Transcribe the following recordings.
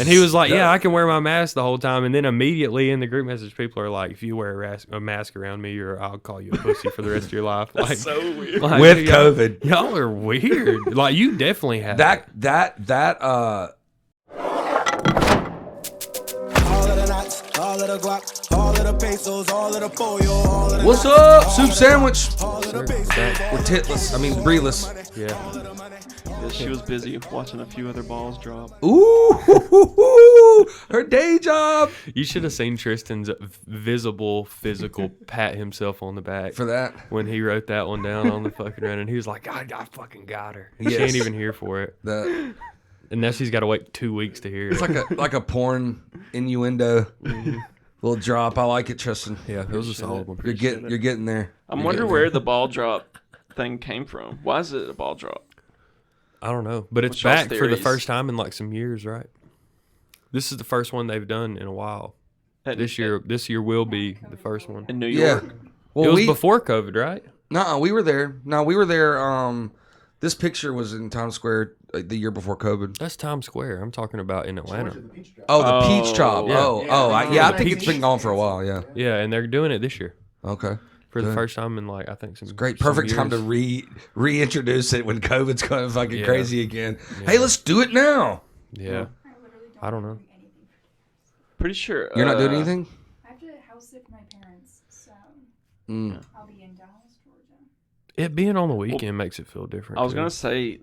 And he was like, yeah, I can wear my mask the whole time. And then immediately in the group message, people are like, if you wear a mask around me, I'll call you a pussy for the rest of your life. Like, so weird. Like, with COVID. Y'all are weird. Like, you definitely have that all of the guac, all of the pesos, all of the pollo, all of the what's up, soup sandwich? We're We're titless. I mean, breeless. Yeah. Yeah, she was busy watching a few other balls drop. Ooh, her day job. You should have seen Tristan's visible physical pat himself on the back For that. when he wrote that one down on the fucking run, and he was like, I fucking got her. And She Yes. ain't even here for it. That And now she's got to wait 2 weeks to hear it. it's like a porn innuendo. Little drop. I like it, Tristan. Yeah, it was a solid one. You're getting there. I'm wondering where the ball drop thing came from. Why is it a ball drop? I don't know, but it's What's y'all's back for the theories? first time in like some years, right? This is the first one they've done in a while. This year will be the first one. In New Yeah. York. Well, It was before COVID, right? No, we were there. No, we were there. This picture was in Times Square the year before COVID. That's Times Square. I'm talking about in Atlanta. Oh, the peach drop. Yeah. I think it's been gone for a while. Yeah. Yeah, and they're doing it this year Okay. for the Good. first time in like I think some Great. some Perfect time to years. reintroduce it when COVID's going fucking Yeah. crazy again. Hey, let's do it now. Yeah, I don't know. Pretty sure. You're not doing anything? I have to house sit my parents, so Mm. I'll be in Dallas, Georgia. It being on the weekend makes it feel different. I was too. gonna say,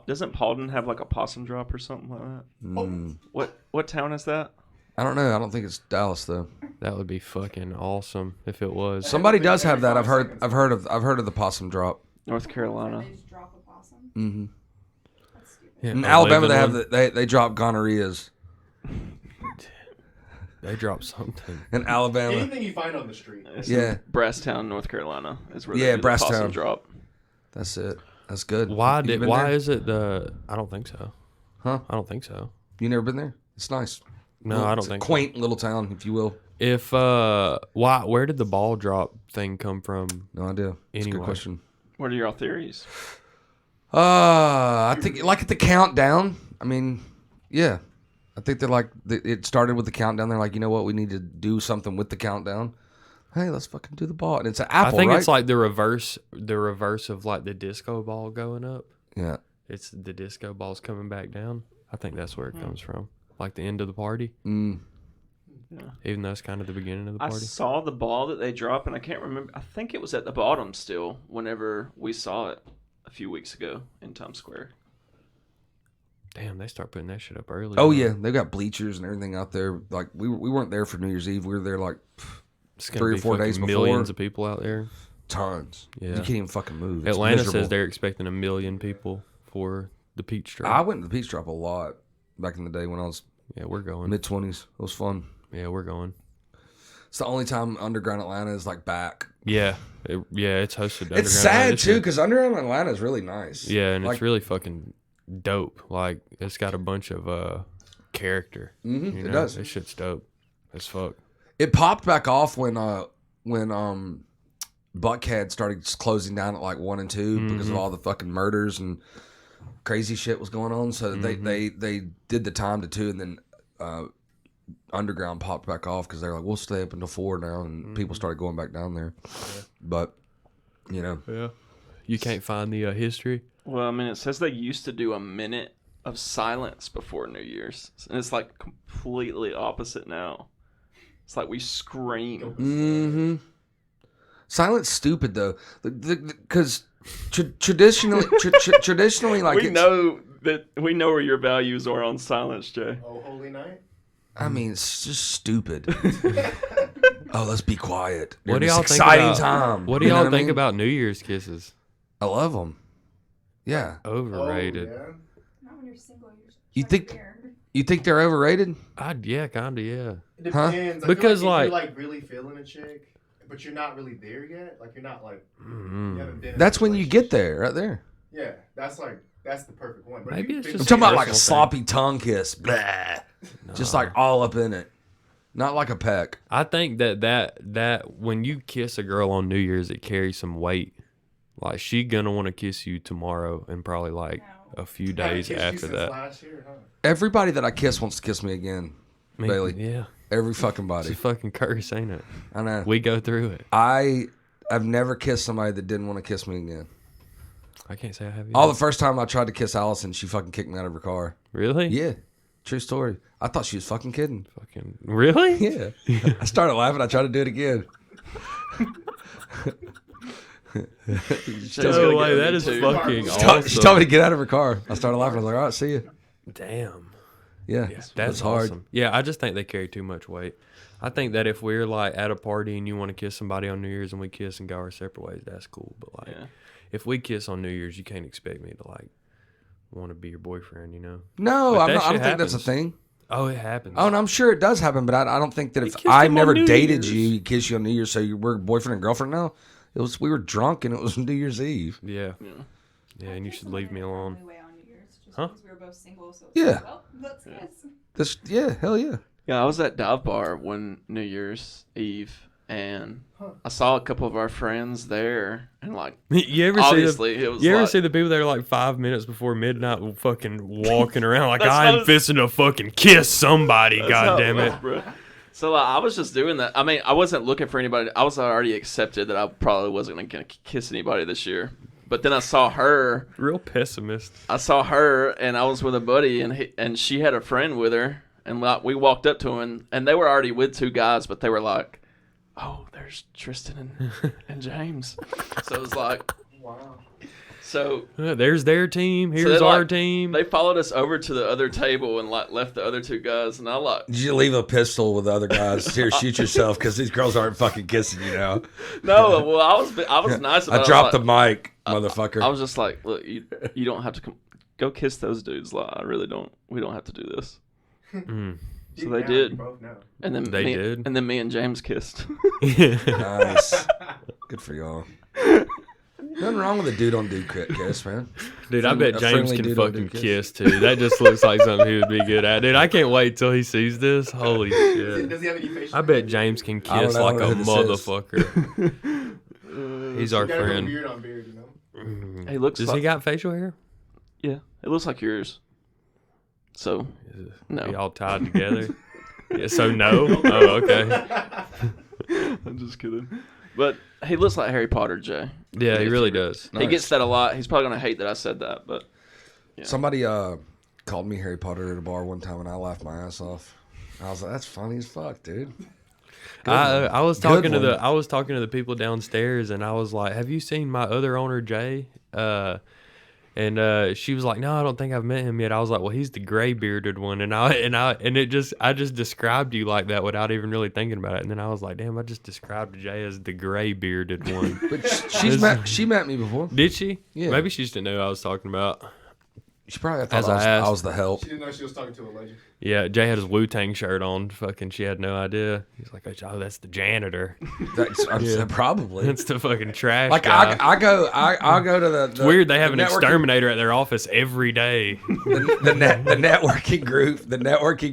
doesn't Paulden have like a possum drop or something like that? Mm. What town is that? I don't know. I don't think it's Dallas though. That would be fucking awesome if it was. Somebody does have that. I've heard of the possum drop. North Carolina. They just drop a possum. Mm-hmm. That's stupid. Yeah, In a Alabama, living they have one. they drop gonorrheas. They dropped something. In Alabama, Anything you find on the street. It's Yeah. in Brasstown, North Carolina is where Yeah, they do the possum Brasstown. drop. that's it. That's good. Why You been Why there? is it the? I don't think so. Huh? I don't think so. You never been there? It's nice. No, I don't It's a think. So. quaint little town, if you will. If where did the ball drop thing come from? No idea. It's a Anyway. good question. What are your theories? I think like at the countdown. I mean, yeah. I think they're like it started with the countdown. They're like, you know what? We need to do something with the countdown. Hey, let's fucking do the ball. And it's an apple. I think right? it's like the reverse of like the disco ball going up. yeah. It's the disco balls coming back down. I think that's where it comes from. Like the end of the party. Mm. Yeah. Even though it's kind of the beginning of the I party. saw the ball that they dropped, and I can't remember. I think it was at the bottom still whenever we saw it a few weeks ago in Times Square. Damn, they start putting that shit up early. Oh huh? yeah, they've got bleachers and everything out there. Like we weren't there for New Year's Eve. We were there like It's gonna 3 or be 4 days fucking before. millions of people out there. tons. Yeah. You can't even fucking move. It's Atlanta miserable. says they're expecting 1 million people for the peach drop. I went to the Peach Drop a lot back in the day when I was Yeah, we're going. mid 20s. It was fun. Yeah, we're going. It's the only time Underground Atlanta is like back. Yeah, it's hosted. It's Underground sad Atlanta too shit. because Underground Atlanta is really nice. Yeah, and like, it's really fucking dope. Like it's got a bunch of character. Mhm, you it know? does. This shit's dope as fuck. It popped back off when Buckhead started closing down at like 1 and 2 because Mm-hmm. of all the fucking murders and crazy shit was going on. So Mm-hmm. they did the time to 2, and then Underground popped back off because they're like, we'll stay up until 4 now, and Mm-hmm. people started going back down there. But you know, Yeah, you can't find the history. Well, I mean, it says they used to do a minute of silence before New Year's, and it's like completely opposite now. It's like we scream. mm-hmm. Silent's stupid though, because traditionally, traditionally, like We know where your values are on silence, Jay. Oh, Holy Night? I mean, it's just stupid. Oh, let's be quiet. What do During y'all this think exciting about? time? What do You know y'all I think mean? about New Year's kisses? I love them. Yeah. Overrated. Oh, yeah. Not when you're single. You You're think- weird. You think they're overrated? Yeah, kinda. Yeah. It Huh? depends. I Because, feel like, like- if you're like really feeling a chick, but you're not really there yet. Like you're not like Mhm. you haven't been. in a That's when you get relationship. there, right there. Yeah, that's the perfect one. But Maybe if it's you I'm just talking about like a personal thing. sloppy tongue kiss, blah, just like all up in it, not like a peck. I think that when you kiss a girl on New Year's, it carries some weight. Like she gonna want to kiss you tomorrow and probably like No. a few Haven't days kissed you after since that. last year, huh? Everybody that I kiss wants to kiss me again. Bailey. Yeah, Every fucking it's body. a fucking curse, ain't it? I know. We go through it. I've never kissed somebody that didn't want to kiss me again. I can't say I have. The first time I tried to kiss Allison, she fucking kicked me out of her car. Really? Yeah. True story. I thought she was fucking kidding. Fucking really? Yeah. I started laughing. I tried to do it again. No way. That is fucking She awesome. told me to get out of her car. I started laughing. I was like, all right, see you. Damn. Yeah. That's hard. awesome. Yeah, I just think they carry too much weight. I think that if we're like at a party and you want to kiss somebody on New Year's and we kiss and go our separate ways, that's cool. But like, if we kiss on New Year's, you can't expect me to like want to be your boyfriend, you know? No, But I that don't shit think that's a happens. thing. Oh, it happens. Oh, and I'm sure it does happen, but I don't think that if kissed I him on never New dated Year's. you, kiss you on New Year's, so we're boyfriend and girlfriend now. We were drunk and it was New Year's Eve. Yeah. Yeah, and you should leave me alone. Huh? Huh? Because we were both single, so Yeah. like, well, let's kiss. Hell yeah. Yeah, I was at Dive Bar one New Year's Eve, and I saw a couple of our friends there, and like You ever obviously it was. You ever like, see the people that are like 5 minutes before midnight fucking walking around like That's I'm what I was- fisting to fucking kiss somebody, That's how god damn was, it. bro. So like, I was just doing that. I mean, I wasn't looking for anybody. I was already accepted that I probably wasn't gonna kiss anybody this year. But then I saw her. Real pessimist. I saw her, and I was with a buddy, and she had a friend with her, and like we walked up to him, and they were already with two guys, but they were like, "Oh, there's Tristan and James." So it was like, Wow. so There's their team. so Here's they, our like, team. They followed us over to the other table and like left the other two guys, and I like, Did you leave a pistol with the other guys? Here, shoot yourself because these girls aren't fucking kissing you now. no, well I was nice about I it. dropped was the like, mic, motherfucker. I was just like, look, you don't have to go kiss those dudes. Like, I really don't. We don't have to do this. Mm. So Deep they down, did. you both know. And then They did? And then me and James kissed. Nice. Good for y'all. Nothing wrong with a dude on dude kiss, man. Dude, I bet A James friendly can dude on fucking dude kiss too. That just looks like something he would be good at. Dude, I can't wait till he sees this. Holy shit. Does he have any facial I bet hair? James can I don't kiss know like a who this is. motherfucker. He's our You gotta go friend. beard on beard, you know? He looks Does like he got facial hair? yeah. It looks like yours. So no. Be all tied together. Yeah, so no. Oh, okay. I'm just kidding. But he looks like Harry Potter, Jay. Yeah, he really does. He gets that a lot. He's probably gonna hate that I said that, but Somebody called me Harry Potter at a bar one time and I laughed my ass off. I was like, that's funny as fuck, dude. I was Good talking to one. I was talking to the people downstairs, and I was like, "Have you seen my other owner, Jay?" And she was like, "No, I don't think I've met him yet." I was like, "Well, he's the gray bearded one," and I just described you like that without even really thinking about it. And then I was like, "Damn, I just described Jay as the gray bearded one." But she met me before. Did she? Yeah. Maybe she just didn't know who I was talking about. She probably thought As I I asked. was the help. She didn't know she was talking to a legend. Yeah, Jay had his Wu-Tang shirt on. Fucking, she had no idea. He's like, "Oh, that's the janitor. That's probably. That's the fucking trash Like guy." I'll go to the It's weird they have an the networking- exterminator at their office every day. the networking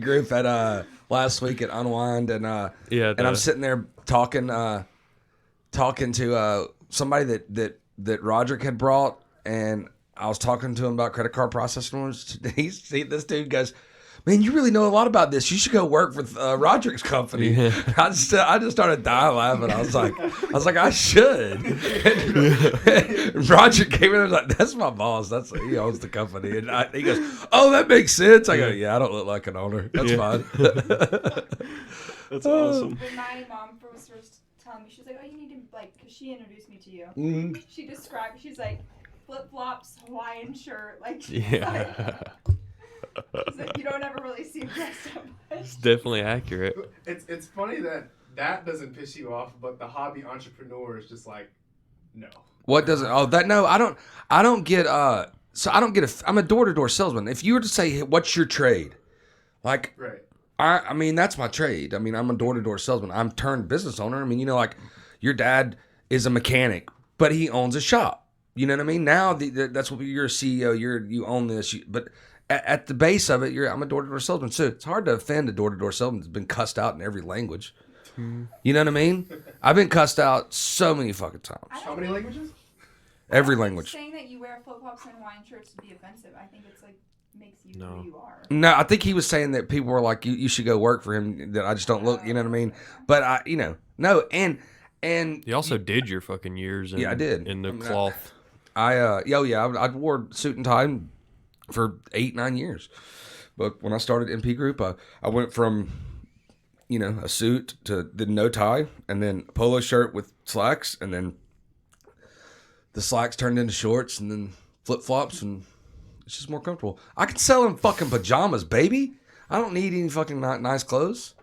group at last week at Unwind and Yeah, and I'm sitting there talking to somebody that Roderick had brought, and I was talking to him about credit card processing. This dude goes, "Man, you really know a lot about this. You should go work with Roderick's company." Yeah. I just started dying laughing. I was like, I should. And Roderick came in and was like, "That's my boss. He owns the company." And he goes, "Oh, that makes sense." I go, "Yeah, I don't look like an owner. That's Yeah. fine." that's awesome. When my mom was first telling me, she's like, "Oh, you need to like," because she introduced me to you. Mhm. She's like flip flops, Hawaiian shirt, like Yeah. she's like, you don't ever really see him dressed up much. It's definitely accurate. It's funny that doesn't piss you off, but the hobby entrepreneur is just like, no. What doesn't? Oh, that no, I don't get. So I don't get I'm a door-to-door salesman. If you were to say, hey, "What's your trade?" Like, Right. I mean, that's my trade. I mean, I'm a door-to-door salesman. I'm turned business owner. I mean, like your dad is a mechanic, but he owns a shop. You know what I mean? Now that's what you're a CEO. You own this. But at the base of it, I'm a door-to-door salesman. So it's hard to offend a door-to-door salesman that's been cussed out in every language. You know what I mean? I've been cussed out so many fucking times. How many languages? Every I don't think language. Saying that you wear flip flops and Hawaiian shirts would be offensive. I think it's like makes you No. who you are. No, I think he was saying that people were like, you should go work for him. That I just don't look. You know what I mean? But no, and You also did your fucking years. Yeah, I did. in the I mean, cloth. I wore suit and tie for 8-9 years. But when I started MP Group, I went from, a suit to the no tie, and then a polo shirt with slacks, and then the slacks turned into shorts, and then flip flops, and it's just more comfortable. I can sell in fucking pajamas, baby. I don't need any fucking nice clothes.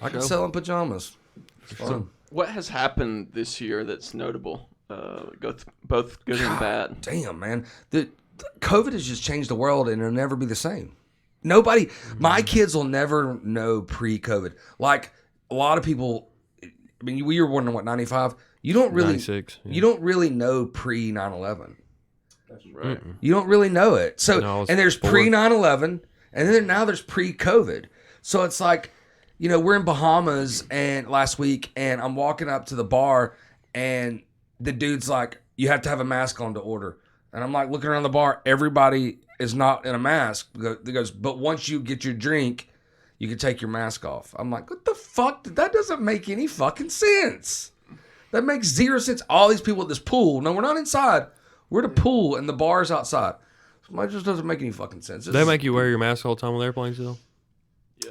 I can sell in pajamas. It's fun. What has happened this year that's notable? Both good and bad. Damn, man. The COVID has just changed the world, and it'll never be the same. Nobody, my kids will never know pre-COVID. Like a lot of people, I mean, we were born in 95. You don't really, 96, yeah. you don't really know pre 9/11. Right. You don't really know it. So, No, I was and there's 4. pre 9/11, and then now there's pre-COVID. So it's like, we're in Bahamas and last week, and I'm walking up to the bar, and the dude's like, "You have to have a mask on to order." And I'm like looking around the bar, everybody is not in a mask. He goes, "But once you get your drink, you can take your mask off." I'm like, what the fuck? That doesn't make any fucking sense. That makes zero sense. All these people at this pool. No, we're not inside. We're at a pool, and the bar's outside. It just doesn't make any fucking sense. They make you wear your mask all the time on airplanes, still?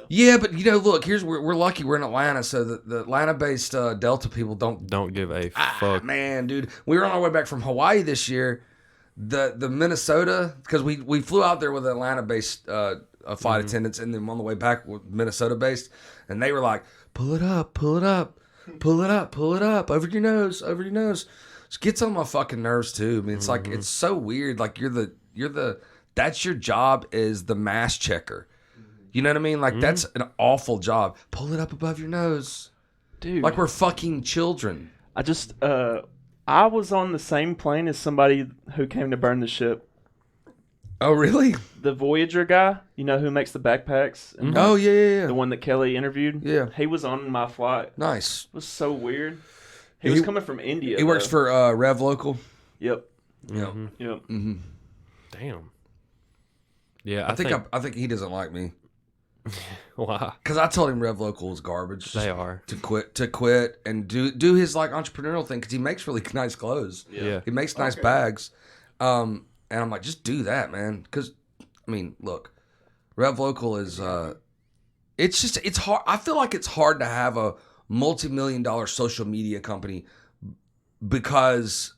Yeah, but look, we're lucky we're in Atlanta, so the Atlanta-based Delta people don't give a fuck. Man, dude, we were on our way back from Hawaii this year. The Minnesota, because we flew out there with Atlanta-based flight attendants, and then on the way back with Minnesota-based, and they were like, "Pull it up, pull it up, pull it up, pull it up, over your nose, over your nose." It gets on my fucking nerves too. I mean, it's like it's so weird. Like you're the that's your job is the mask checker. You know what I mean? Like that's an awful job. Pull it up above your nose, Dude. like we're fucking children. I was on the same plane as somebody who came to burn the ship. Oh, really? The Voyager guy, who makes the backpacks? And Oh, yeah. The one that Kelly interviewed? Yeah. He was on my flight. Nice. It was so weird. He was coming from India. He works for Rev Local. Yep. Yeah. Yep. Damn. Yeah, I think he doesn't like me. Why? Because I told him Rev Local is garbage. They are. To quit and do his like entrepreneurial thing because he makes really nice clothes. Yeah. He makes nice bags. And I'm like, just do that, man. Because I mean, look, Rev Local is it's hard. I feel like it's hard to have a multi-million-dollar social media company because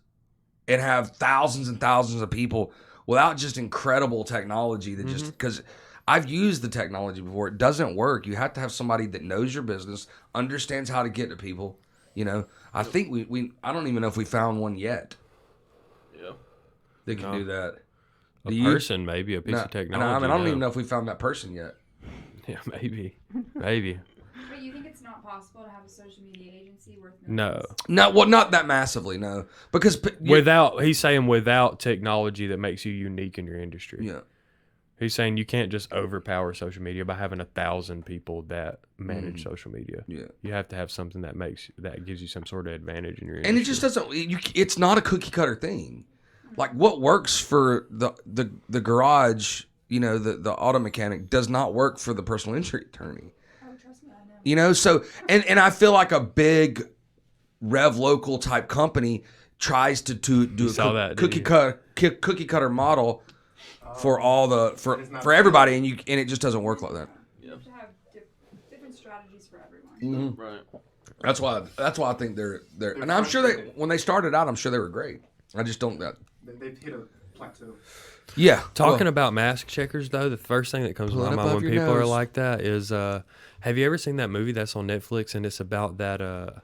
it have thousands and thousands of people without just incredible technology that just because I've used the technology before. It doesn't work. You have to have somebody that knows your business, understands how to get to people. I think I don't even know if we found one yet. Yeah. That can do that. A person, maybe, a piece of technology. I mean, I don't even know if we found that person yet. Yeah, maybe. Maybe. But you think it's not possible to have a social media agency worth No. millions? No, well, not that massively, no. Because He's saying without technology that makes you unique in your industry. Yeah. He's saying you can't just overpower social media by having 1,000 people that manage social media. Yeah. You have to have something that gives you some sort of advantage in your industry. And it just doesn't. It's not a cookie cutter thing. Like what works for the garage, the auto mechanic does not work for the personal injury attorney. Oh, trust me, I know. So and I feel like a big Rev Local type company tries to do a cookie cutter model for all for everybody, and it just doesn't work like that. You have to have different strategies for everyone. Right. That's why I think they're and I'm sure when they started out, I'm sure they were great. I just don't that. They've hit a plateau. Yeah. Talking about mask checkers, though, the first thing that comes to my mind when people are like that is, have you ever seen that movie that's on Netflix, and it's about that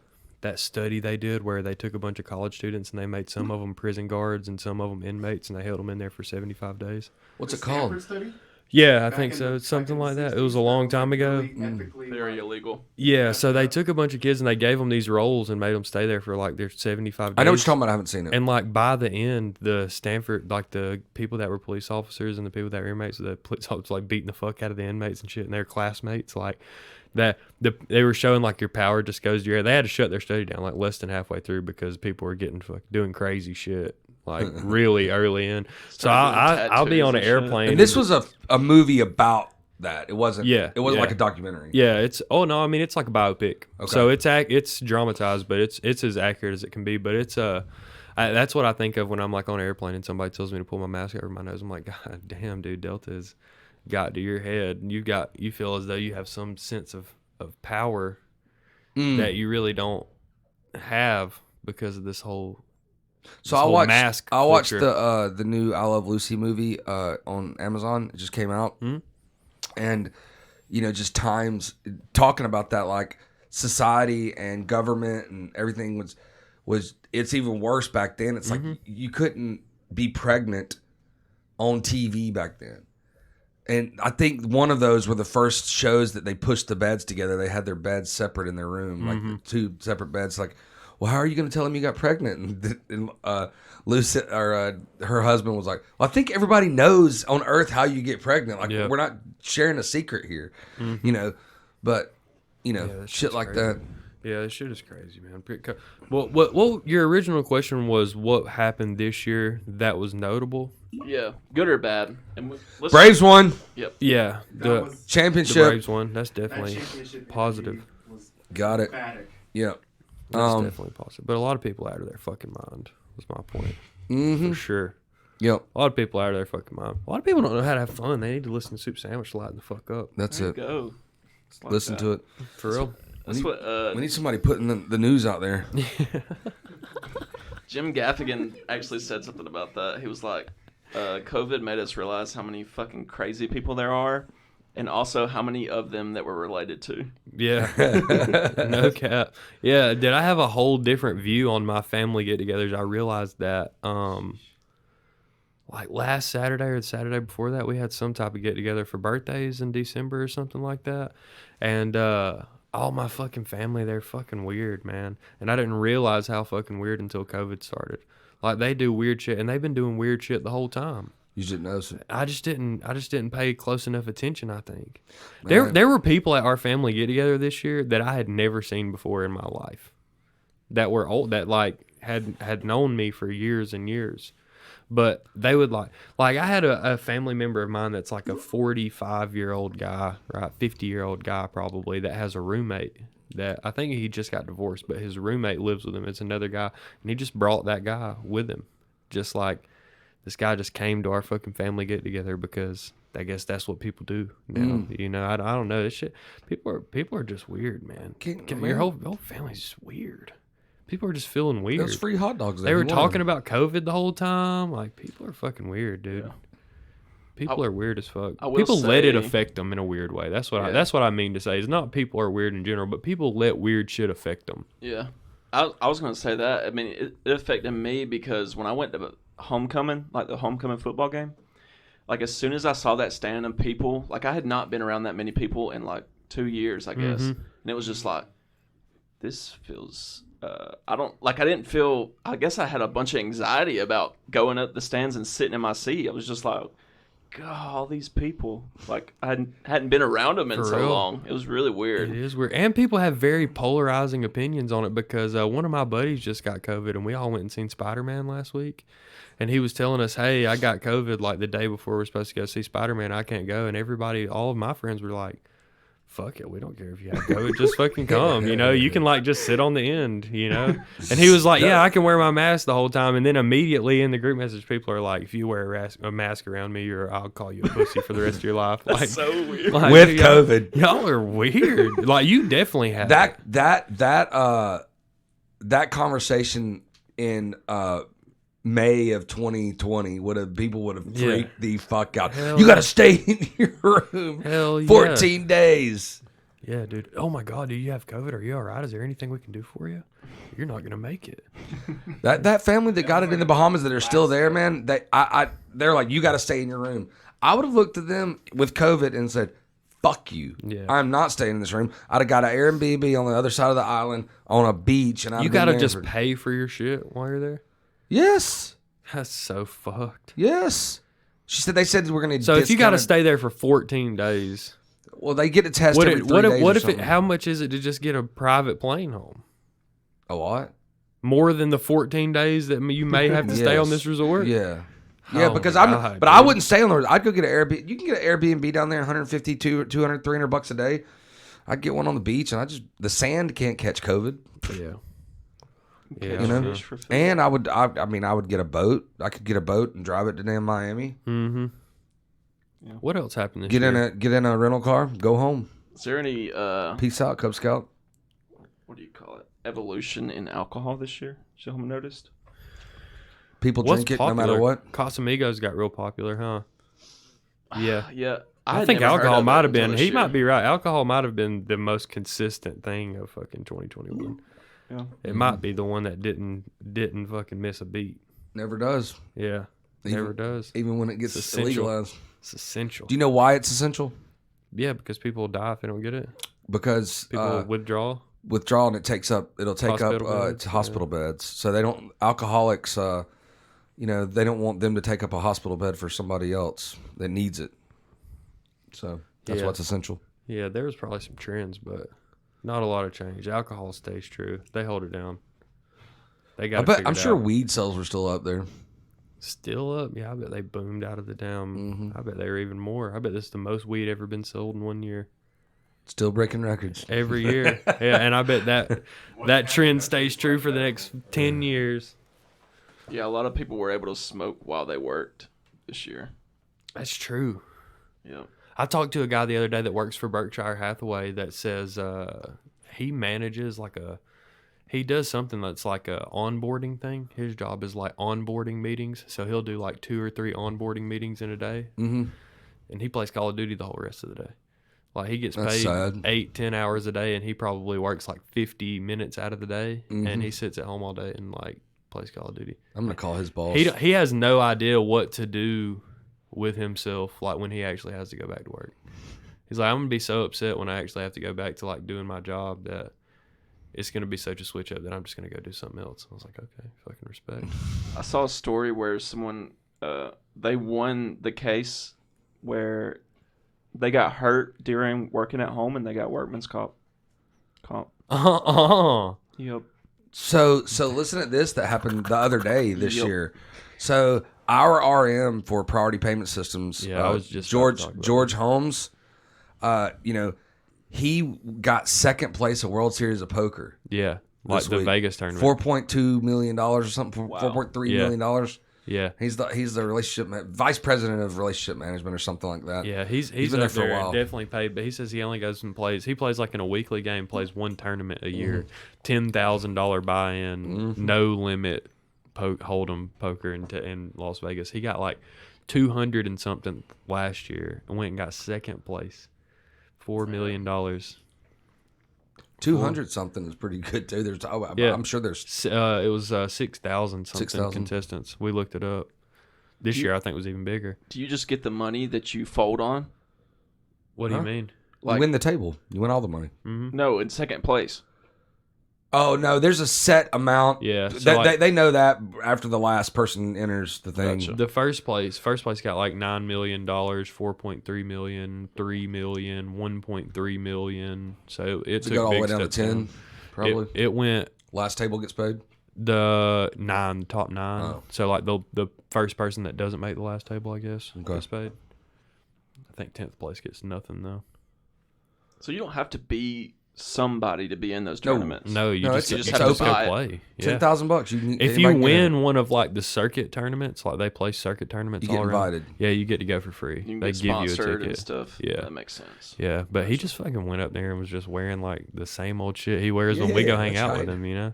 study they did where they took a bunch of college students and they made some of them prison guards and some of them inmates, and they held them in there for 75 days? What's it Stanford called? Study? Yeah, I Back think in so. the- It's something back like in the that. It was a 60s, long that time ago. really ethically, Very like, illegal. Yeah, That's so they fucked took a bunch of kids and they gave them these roles and made them stay there for like their 75 days. I know what you're talking about. I haven't seen it. And like by the end, the Stanford, like the people that were police officers and the people that were inmates, the police officers like beating the fuck out of the inmates and shit, and their classmates, like that. They were showing like your power just goes to your head. They had to shut their study down like less than halfway through because people were getting doing crazy shit like really early in. So Started doing I'll be on an tattoos and shit. airplane. And this was a movie about that. It wasn't. Yeah, It wasn't yeah. like a documentary. Yeah, it's I mean it's like a biopic. Okay. So it's dramatized, but it's as accurate as it can be. But it's that's what I think of when I'm like on an airplane and somebody tells me to pull my mask over my nose. I'm like, God damn, dude, Delta's got to your head. You feel as though you have some sense of power that you really don't have because of this whole. So whole I mask watched culture. the new I Love Lucy movie on Amazon. It just came out, and just times talking about that, like society and government and everything was it's even worse back then. It's like you couldn't be pregnant on TV back then. And I think one of those were the first shows that they pushed the beds together. They had their beds separate in their room, like the two separate beds. Like, well, how are you going to tell him you got pregnant? And Lucy or her husband was like, well, I think everybody knows on Earth how you get pregnant. Like, Yep. we're not sharing a secret here, But that shit shit's like crazy. that. Yeah, this shit is crazy, man. Well, what your original question was? What happened this year that was notable? Yeah, good or bad. And let's Braves won Yeah, That the was, the championship. Braves one. That's that definitely championship positive. energy was Got it. emphatic. Yeah. That's definitely positive. But a lot of people out of their fucking mind was my point. Mm-hmm. For sure. Yep. A lot of people out of their fucking mind. A lot of people don't know how to have fun. They need to listen to Soup Sandwich to lighten the fuck up. That's there you it. go. It's like Listen that. to it. For real. That's what We need somebody putting the news out there. Jim Gaffigan actually said something about that. He was like, COVID made us realize how many fucking crazy people there are, and also how many of them that we're related to. Yeah. No cap. Yeah, did I have a whole different view on my family get-togethers? I realized that like last Saturday or the Saturday before that, we had some type of get-together for birthdays in December or something like that. And all my fucking family, they're fucking weird, man. And I didn't realize how fucking weird until COVID started. Like they do weird shit, and they've been doing weird shit the whole time. You should know. I just didn't pay close enough attention, I think. There were people at our family get together this year that I had never seen before in my life. That were old, that like had known me for years and years. But they would like I had a family member of mine that's like a 45-year-old guy, right? 50-year-old guy probably, that has a roommate that I think he just got divorced, but his roommate lives with him. It's another guy, and he just brought that guy with him. Just like this guy just came to our fucking family get together because I guess that's what people do now. I don't know. This shit, people are just weird, man. Your whole family's just weird. People are just feeling weird. Those free hot dogs. They were talking about COVID the whole time. Like, people are fucking weird, dude. Yeah. People are weird as fuck. I will People let it say- affect them in a weird way. That's what Yeah. that's what I mean to say. It's not people are weird in general, but people let weird shit affect them. Yeah. I was going to say that. I mean, it affected me because when I went to homecoming, like the homecoming football game, like as soon as I saw that stand of people, like I had not been around that many people in like 2 years, I guess. And it was just like, this feels, I didn't feel, I guess I had a bunch of anxiety about going up the stands and sitting in my seat. I was just like, God, all these people. Like, I hadn't been around them in For so real. long. It was really weird. It is weird. And people have very polarizing opinions on it because one of my buddies just got COVID and we all went and seen Spider-Man last week. And he was telling us, hey, I got COVID like the day before we were supposed to go see Spider-Man. I can't go. And everybody, all of my friends were like, fuck it, we don't care if you have COVID, just fucking come, you can like just sit on the end, And he was like, yeah, I can wear my mask the whole time. And then immediately in the group message, people are like, if you wear a mask around me, I'll call you a pussy for the rest of your life. Like, So weird. like, With dude, COVID. y'all are weird. Like, you definitely have that conversation in May of 2020 people would have freaked the fuck out. Hell You got to stay in your room. Hell yeah. 14 days. Yeah, dude. Oh my God, do you have COVID? Are you all right? Is there anything we can do for you? You're not gonna make it. That family that got it in the Bahamas that are still there, man. They're like, you got to stay in your room. I would have looked at them with COVID and said, fuck you. Yeah. I'm not staying in this room. I'd have got an Airbnb on the other side of the island on a beach. And You got to just pay for your shit while you're there? Yes. That's so fucked. Yes. They said we're going to. So if you got to stay there for 14 days, well, they get a test every 3 days. What if it? How much is it to just get a private plane home? A what? More than the 14 days that you may have to stay on this resort? Yeah. Yeah, Oh because my God, I dude. wouldn't stay on the resort. I'd go get an Airbnb. You can get an Airbnb down there, 150, 200, 300 bucks a day. I'd get one on the beach, and the sand can't catch COVID. Yeah. Yeah, You know? fish for food. And I would get a boat. I could get a boat and drive it to damn Miami. Mm-hmm. Yeah. What else happened this Get year? in a rental car, go home. Is there any Peace out, Cub Scout. what do you call it? Evolution in alcohol this year? Y'all noticed? People What's drink it popular? no matter what. Casamigos got real popular, huh? Yeah. Yeah. I had think never heard alcohol of it might have until been. this He year. might be right. Alcohol might have been the most consistent thing of fucking 2021. Yeah. It might be the one that didn't fucking miss a beat. Never does. Yeah, never does. Even when it gets It's essential. legalized. It's essential. Do you know why it's essential? Yeah, because people will die if they don't get it. Because People will withdraw. withdrawal and it'll take Hospital up beds, hospital beds. So they don't alcoholics. They don't want them to take up a hospital bed for somebody else that needs it. So that's Yeah. what's essential. Yeah, there was probably some trends, but not a lot of change. Alcohol stays true. They hold it down. They got. I'm sure weed sales were still up there. Still up. Yeah, I bet they boomed out of the damn. Mm-hmm. I bet they were even more. I bet this is the most weed ever been sold in 1 year. Still breaking records. Every year. Yeah, and I bet that trend stays true for the next 10 years. Yeah, a lot of people were able to smoke while they worked this year. That's true. Yeah. I talked to a guy the other day that works for Berkshire Hathaway that says he manages he does something that's like a onboarding thing. His job is like onboarding meetings. So he'll do like 2 or 3 onboarding meetings in a day. Mm-hmm. And he plays Call of Duty the whole rest of the day. Like he gets That's paid sad. 8-10 hours a day, and he probably works like 50 minutes out of the day, Mm-hmm. and he sits at home all day and like plays Call of Duty. I'm gonna call his boss. He has no idea what to do with himself, like when he actually has to go back to work. He's like, I'm gonna be so upset when I actually have to go back to like doing my job that it's gonna be such a switch up that I'm just gonna go do something else. I was like, okay, fucking respect. I saw a story where someone they won the case where they got hurt during working at home and they got workman's comp. Yep. So listen to this that happened the other day this Yep. year. So our RM for Priority Payment Systems, Yeah, I was just about to talk about George Holmes, he got second place at World Series of Poker. Yeah, like This the week. Vegas tournament. $4.2 million or something. Wow. $4.3 Yeah. million. Yeah, He's the relationship vice president of relationship management or something like that. yeah, he's been up there for a there, while. definitely paid. But he says he only goes and plays. He plays like in a weekly game. Plays one tournament a year, Mm-hmm. $10,000 buy-in, no limit, hold'em poker in Las Vegas. He got like 200 and something last year and went and got second place, $4 million. 200 something is pretty good too. Yeah. I'm sure there's It was 6,000 something 6,000. contestants. We looked it up. This year I think was even bigger. Do you just get the money that you fold on? What do Huh? you mean? you win the table. You win all the money. No, in second place. Oh no, there's a set amount. Yeah, so They know that after the last person enters the thing. Gotcha. The first place got like $9 million, $4.3 million, $3 million, $1.3 million. So it So took it got all the way big down to steps 10, down. probably. It went Last table gets paid. the top 9. Oh. So like the first person that doesn't make the last table, I guess, Okay. gets paid. I think 10th place gets nothing though. So you don't have to be somebody to be in those tournaments. No, you No, just it's have to go buy it. play. Yeah. $10,000. If you win one of like the circuit tournaments, like they play circuit tournaments You get all around, invited. yeah, you get to go for free. You can They get give you a sponsored ticket and stuff. Yeah. That makes sense. Yeah, but he just fucking went up there and was just wearing like the same old shit he wears when we Yeah, go hang that's out right. with him, you know?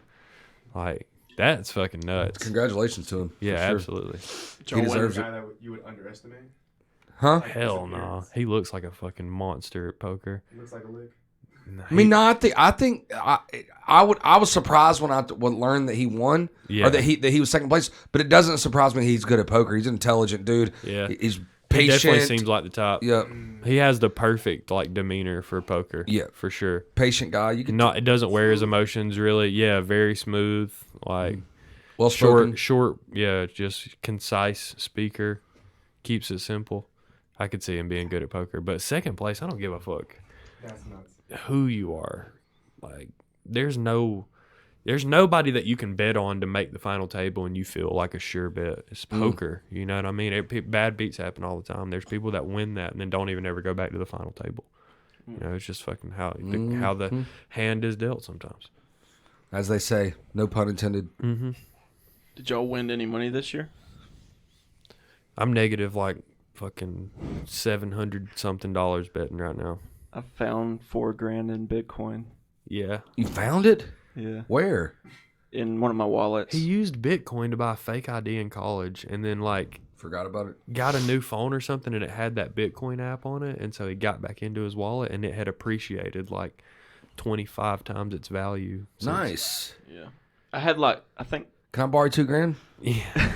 Like, that's fucking nuts. Congratulations to him. Yeah, for sure. absolutely. Joe He Wayne, deserves the it. guy that you would underestimate. Huh? Like, Hell his no. appearance. He looks like a fucking monster at poker. He looks like a lick. Nah, I mean, no, I think I was surprised when I would learn that he won Yeah. or that he was second place. But it doesn't surprise me he's good at poker. He's an intelligent dude. Yeah. He's He definitely patient. seems like the top. Yeah, He has the perfect like demeanor for poker. Yeah. for sure. patient guy. You can It doesn't wear his emotions really. Yeah, very smooth. Like well spoken. short. Yeah, just concise speaker. Keeps it simple. I could see him being good at poker. But second place, I don't give a fuck That's nuts. who you are. Like there's nobody that you can bet on to make the final table and you feel like a sure bet. It's poker. You know what I mean? Bad beats happen all the time. There's people that win that and then don't even ever go back to the final table. You know, it's just fucking how the hand is dealt sometimes. As they say, no pun intended. Did y'all win any money this year? I'm negative like fucking $700 something betting right now. I found $4,000 in Bitcoin. Yeah. You found it? Yeah. Where? In one of my wallets. He used Bitcoin to buy a fake ID in college and then like Forgot about it. got a new phone or something and it had that Bitcoin app on it, and so he got back into his wallet and it had appreciated like 25 times its value. Nice. Yeah. I had like I think Can I borrow $2,000? Yeah.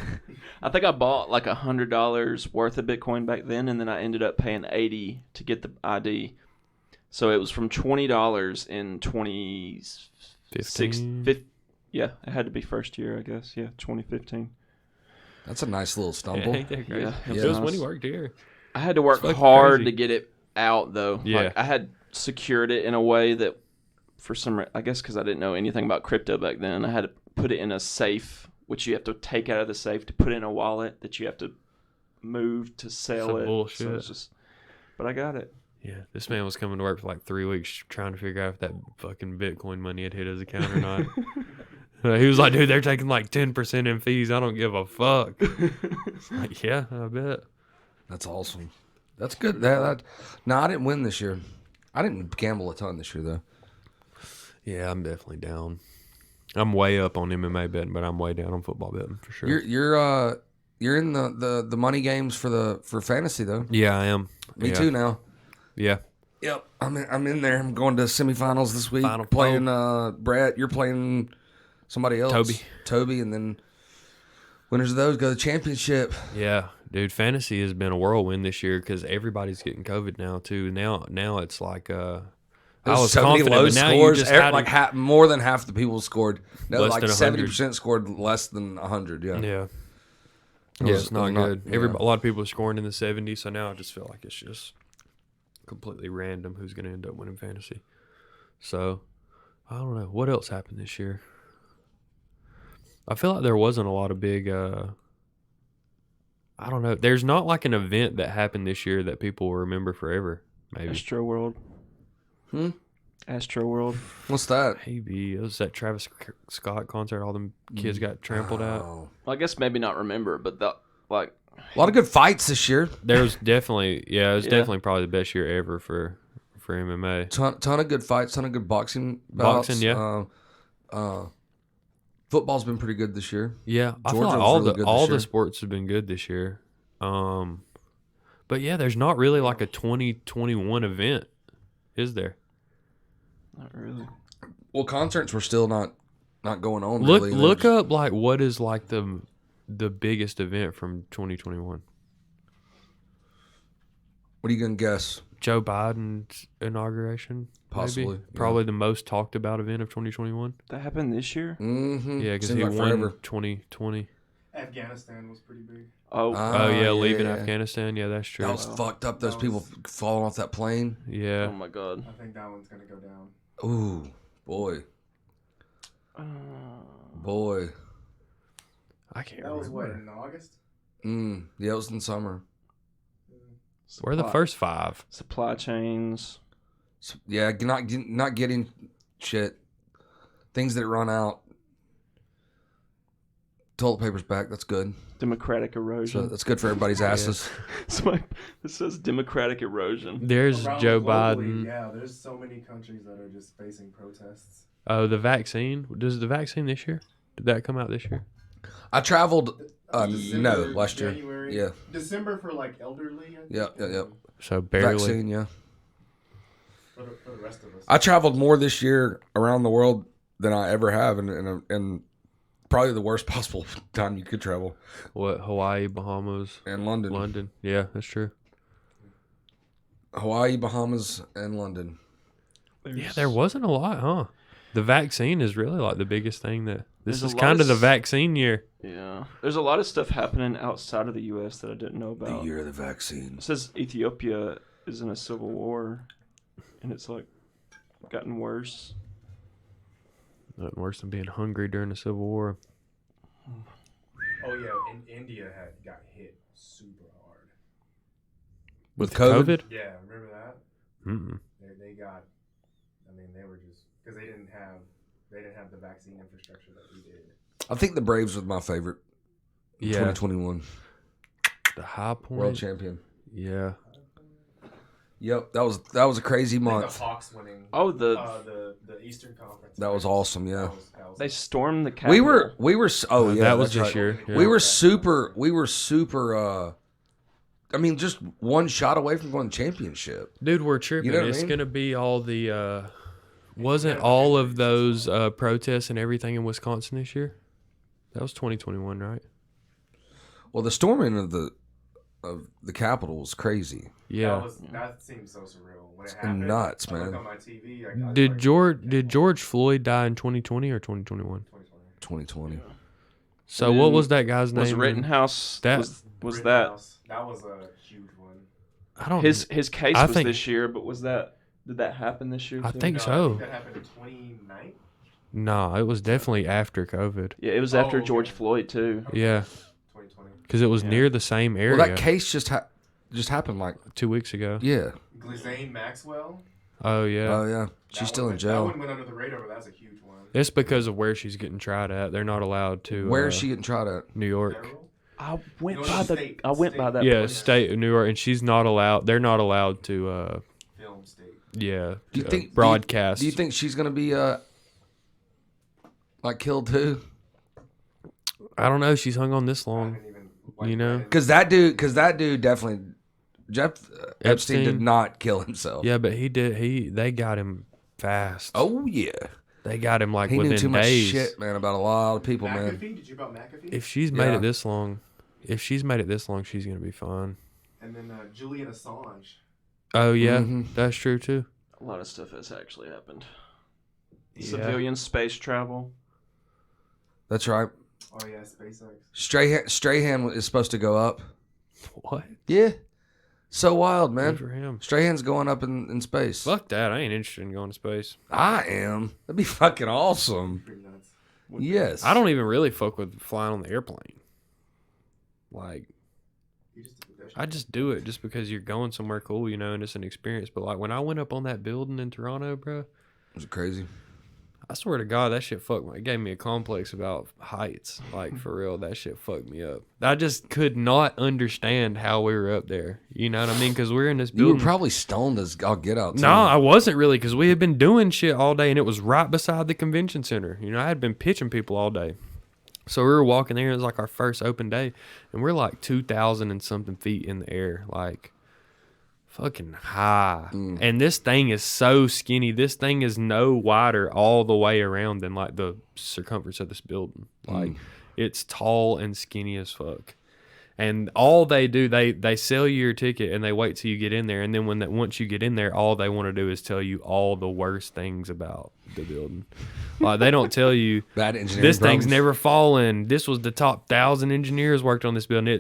I bought like $100 worth of Bitcoin back then, and then I ended up paying $80 to get the ID. So it was from $20 in 2015. Yeah, it had to be first year, I guess. Yeah, 2015. That's a nice little stumble. Yeah, ain't that crazy? Yeah, It was when he worked here. I had to work fucking hard crazy. to get it out, though. Yeah. Like, I had secured it in a way that, for some, I guess because I didn't know anything about crypto back then, I had to put it in a safe, which you have to take out of the safe to put in a wallet that you have to move to sell Some it. bullshit. So it's just, but I got it. Yeah, this man was coming to work for like 3 weeks trying to figure out if that fucking Bitcoin money had hit his account or not. He was like, dude, they're taking like 10% in fees. I don't give a fuck. It's like, yeah, I bet. That's awesome. That's good. No, I didn't win this year. I didn't gamble a ton this year, though. Yeah, I'm definitely down. I'm way up on MMA betting, but I'm way down on football betting for sure. You're in the money games for fantasy, though. Yeah, I am. Me too now. Yeah. Yep, I'm in there. I'm going to semifinals this week. Final playing Brett. You're playing somebody else. Toby, and then winners of those go to the championship. Yeah, dude, fantasy has been a whirlwind this year because everybody's getting COVID now too. Now it's like I There's was so many confident, low but now you scores. just had Like more than half the people scored. No, Less like than 70% scored less than 100. Yeah. yeah. It Yeah, was- it's not it was good. yeah. A lot of people are scoring in the 70s, so now I just feel like it's just completely random who's going to end up winning fantasy. So, I don't know. What else happened this year? I feel like there wasn't a lot of big, I don't know. There's not like an event that happened this year that people will remember forever, maybe. Astro World. Astro World. What's that? Maybe. It was that Travis Scott concert. All them kids got trampled out. Oh. Well, I guess maybe not remember, but A lot of good fights this year. There was definitely, it was Yeah. definitely probably the best year ever for MMA. Ton of good fights. Ton of good boxing bouts. Boxing, yeah. Football's been pretty good this year. Yeah, I feel Georgia like was really good this all year. the sports have been good this year. But yeah, there's not really like a 2021 event, is there? not really. Well, concerts were still not going on. Look really. look up like what is like the biggest event from 2021. What are you gonna guess? Joe Biden's inauguration, Possibly, maybe? yeah. Probably the most talked about event of 2021. That happened this year? Mm-hmm. Yeah, because Seems he like won forever. 2020. Afghanistan was pretty big. Oh, Oh yeah, leaving yeah. Afghanistan. Yeah, that's true. That was fucked up. Those That people was- falling off that plane. Yeah. oh my God. I think that one's gonna go down. Ooh, boy. I can't That was what, remember. in August? Yeah, it was in summer. We're the first five. Supply chains. Yeah, not getting shit. Things that run out. Toilet paper's back. That's good. Democratic So erosion. that's good for everybody's asses. It says democratic erosion. There's Around Joe globally, Biden. Yeah, there's so many countries that are just facing protests. Oh, the vaccine. Does the vaccine this year? Did that come out this year? I traveled. December, No, last year. January, Yeah. December for like elderly. I think, Yeah. So barely. Vaccine. Yeah. For the rest of us. I traveled more this year around the world than I ever have, and probably the worst possible time you could travel. What, Hawaii, Bahamas, And London. London? Yeah, that's true. Hawaii, Bahamas, and London. Yeah, there wasn't a lot, huh? The vaccine is really like the biggest thing that this There's is a lot kind of of the vaccine year. Yeah. There's a lot of stuff happening outside of the U.S. that I didn't know about. The year of the vaccine. It says Ethiopia is in a civil war, and it's like gotten worse. Nothing worse than being hungry during the Civil War. Oh yeah, in India got hit super hard. With COVID? COVID? Yeah, remember that? Mm-mm. They got. I mean, they were just because they didn't have the vaccine infrastructure that we did. I think the Braves was my favorite. Yeah. 2021. The high point. World champion. Yeah. Yep, that was a crazy I think month. the Hawks winning. Oh, the Eastern Conference. That was awesome, yeah. That was they stormed the Capitol. We were oh yeah, that was that's this right. year. Yeah. We were super I mean, just one shot away from going championship. Dude, we're tripping. You know what I It's mean? gonna be all the wasn't all of those protests and everything in Wisconsin this year? That was 2021, right? Well, the storming of the Capitol was crazy. Yeah. That seemed so surreal when it It's happened. nuts, I looked man. on my TV. I Did like, George Floyd die in 2020 or 2021? 2020. 2020. So what was that guy's name? Was Rittenhouse? That- was that Rittenhouse, that was a huge one. I don't. his case I was think- this year? But did that happen this year? I too? think No, I so. think that happened in 29. No, it was definitely after COVID. Yeah, it was after okay. George Floyd too. Yeah, 2020. because it was Yeah. near the same area. Well, that case just happened like 2 weeks ago. yeah. Ghislaine Maxwell. Oh yeah. Oh yeah. She's still in That jail. one went under the radar, but that's a huge one. It's because of where she's getting tried at. They're not allowed to. Where is she getting tried at? New York. Federal? I went No, by the. state- I went by state. that. Yeah, place. state of New York, and she's not allowed. They're not allowed to. Film state. Yeah. Do you think broadcast? Do you think she's gonna be like killed too? I don't know. She's hung on this I long. haven't even, You know? Because that dude definitely Jeff Epstein did Epstein? not kill himself. Yeah, but he did. They got him fast. Oh yeah. They got him like He knew within too much days. shit, man, about a lot of people, man. McAfee? Did you about McAfee? If she's made Yeah. it this long, she's gonna be fine. And then Julian Assange. Oh yeah, Mhm. that's true too. A lot of stuff has actually happened. Yeah. Civilian space travel. That's right. Oh yeah, SpaceX. Strahan is supposed to go up. What? Yeah. So wild, Good man. for him. Strahan's going up in space. Fuck that. I ain't interested in going to space. I am. That'd be fucking awesome. Pretty nuts. Yes. I don't even really fuck with flying on the airplane. Like, You just did that shit. I just do it just because you're going somewhere cool, you know, and it's an experience. But like when I went up on that building in Toronto, bro, Was it crazy? I swear to God, that shit fucked me. It gave me a complex about heights. Like, for real, that shit fucked me up. I just could not understand how we were up there. You know what I mean? Because we're in this You building. were probably stoned as all get out. Too. No, I wasn't really, because we had been doing shit all day, and it was right beside the convention center. You know, I had been pitching people all day. So we were walking there, and it was like our first open day, and we're like 2,000 and something feet in the air. Like, fucking high. And this thing is so skinny. This thing is no wider all the way around than like the circumference of this building. Like it's tall and skinny as fuck. And all they do, they sell you your ticket and they wait till you get in there. And then once you get in there, all they want to do is tell you all the worst things about the building. Like they don't tell you Bad engineering. this thing's problems. never fallen. This was the top 1,000 engineers worked on this building.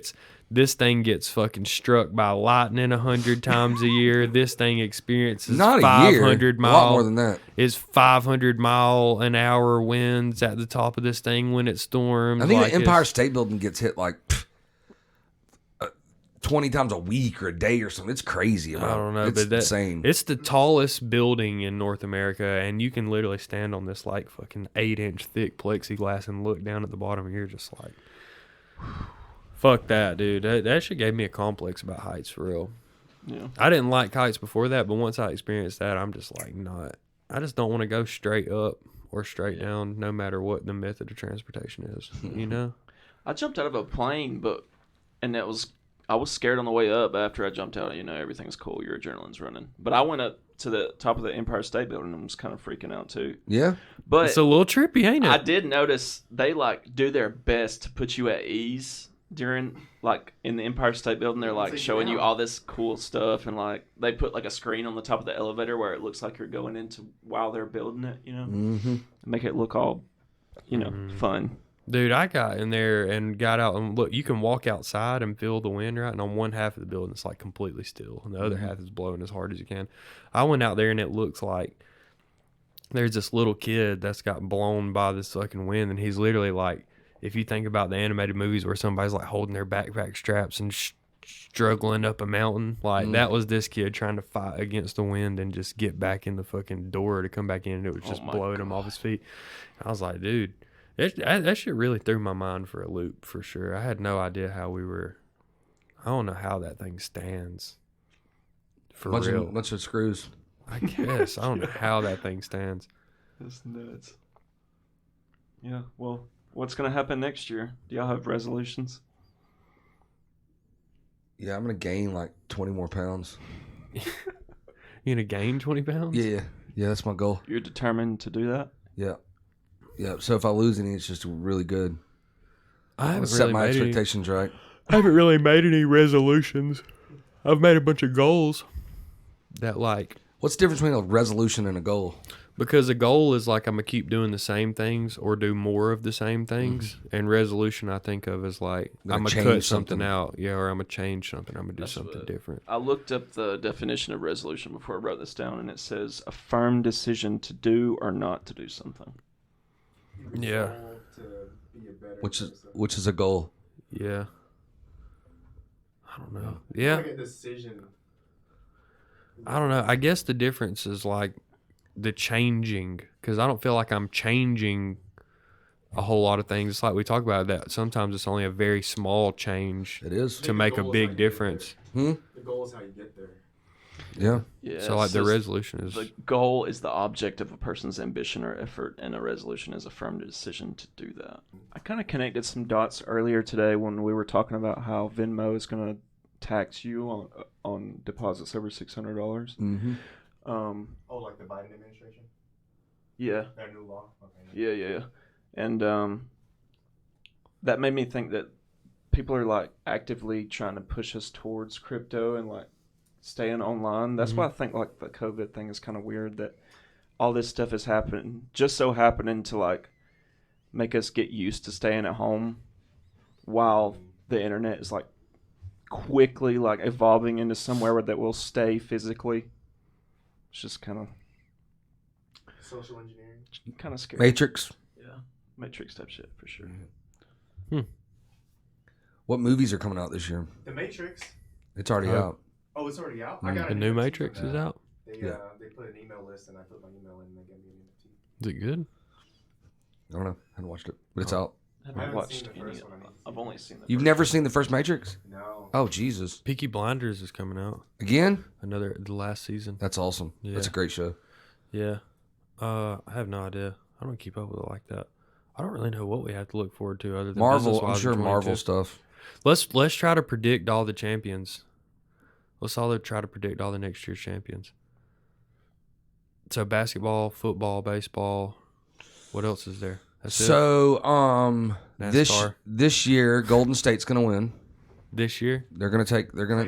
This thing gets fucking struck by lightning 100 times a year. This thing experiences Not a 500 year. mile. A lot more than that. It's 500 mile an hour winds at the top of this thing when it storms. I think Like, the Empire it's- State Building gets hit like 20 times a week or a day or something. It's crazy. I don't know, It's but insane. It's the tallest building in North America, and you can literally stand on this like fucking 8-inch thick plexiglass and look down at the bottom, and you're just like, fuck that, dude. That shit gave me a complex about heights for real. Yeah. I didn't like heights before that, but once I experienced that, I'm just like, not. I just don't want to go straight up or straight down, no matter what the method of transportation is. You know? I jumped out of a plane, I was scared on the way up. But after I jumped out, everything's cool. Your adrenaline's running. But I went up to the top of the Empire State Building and was kind of freaking out too. Yeah. But It's a little trippy, ain't it? I did notice they like do their best to put you at ease during like in the Empire State Building. They're like showing you all this cool stuff, and like they put like a screen on the top of the elevator where it looks like you're going into while they're building it. You know, make it look all fun. Dude, I got in there and got out and look. You can walk outside and feel the wind, right? And on one half of the building, it's like completely still, and the other half is blowing as hard as you can. I went out there and it looks like there's this little kid that's got blown by this fucking wind, and he's literally like, if you think about the animated movies where somebody's like holding their backpack straps and struggling up a mountain, like that was this kid trying to fight against the wind and just get back in the fucking door to come back in, and it was just blowing him off his feet. I was like, dude. That shit really threw my mind for a loop, for sure. I had no idea how we were. I don't know how that thing stands. For real. Bunch of screws. I guess. I don't know how that thing stands. That's nuts. Yeah, well, what's going to happen next year? Do y'all have resolutions? Yeah, I'm going to gain like 20 more pounds. You going to gain 20 pounds? Yeah, that's my goal. You're determined to do that? Yeah. Yeah, so if I lose any, it's just really good. I haven't set really my made expectations right. I haven't really made any resolutions. I've made a bunch of goals that like. What's the difference between a resolution and a goal? Because a goal is like I'm going to keep doing the same things or do more of the same things. And resolution I think of as like I'm going to cut something out. Yeah, or I'm going to change something. I'm going to do something different. I looked up the definition of resolution before I wrote this down, and it says a firm decision to do or not to do something. Yeah. Which is a goal. Yeah. I don't know. Yeah. Like a decision. I don't know. I guess the difference is like the changing, because I don't feel like I'm changing a whole lot of things. It's like we talk about that. Sometimes it's only a very small change. It is. To make a big difference. The goal is how you get there. Yeah. Yeah. So like the resolution is the goal is the object of a person's ambition or effort, and a resolution is a firm decision to do that. I kind of connected some dots earlier today when we were talking about how Venmo is going to tax you on deposits over $600. Mm-hmm. Like the Biden administration? Yeah. Their new law? Okay. Yeah. And that made me think that people are like actively trying to push us towards crypto and like staying online. That's why I think like the COVID thing is kind of weird, that all this stuff is happening, just so happening to like make us get used to staying at home while the internet is like quickly like evolving into somewhere that will stay physically. It's just kind of social engineering. Kind of scary. Matrix. Yeah. Matrix type shit for sure. What movies are coming out this year? The Matrix. It's already out. Oh, it's already out? the new Matrix is out. They put an email list, and I put my email in, and they gave me an NFT. Is it good? I don't know. I haven't watched it, but it's out. I haven't watched any. I've only seen the You've never seen the first Matrix? No. Oh, Jesus. Peaky Blinders is coming out. Again? The last season. That's awesome. Yeah. That's a great show. Yeah. I have no idea. I don't keep up with it like that. I don't really know what we have to look forward to other than Marvel. I'm business-wise sure in Marvel 22. stuff. Let's try to predict all the champions. Let's all try to predict all the next year's champions. So basketball, football, baseball. What else is there? That's So, NASCAR. this year, Golden State's gonna win. This year. They're gonna. He's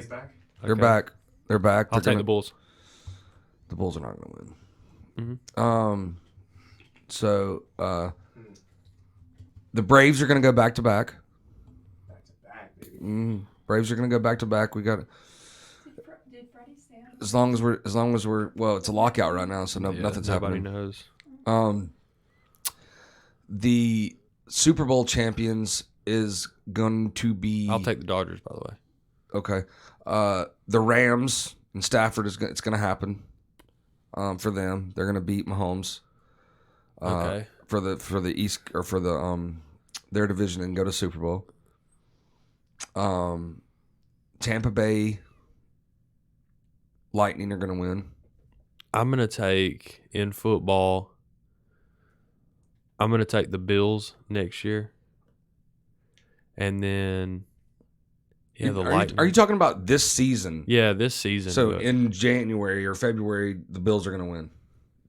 back? They're Okay. back. They're back. I'll take the Bulls. The Bulls are not gonna win. Mm-hmm. So, the Braves are gonna go back to back. Back to back, baby. Braves are gonna go back to back. We got. Did Freddie stay on? As long as we're well, it's a lockout right now, so nothing's nobody happening. knows. The Super Bowl champions is going to be. I'll take the Dodgers, by the way. Okay. The Rams and Stafford it's going to happen. For them, they're going to beat Mahomes. Okay. For the East or for the their division and go to Super Bowl. Tampa Bay Lightning are going to win. I'm going to take, in football, I'm going to take the Bills next year. And then Yeah, the are Lightning. are you talking about this season? Yeah, this season. So but in January or February, the Bills are going to win.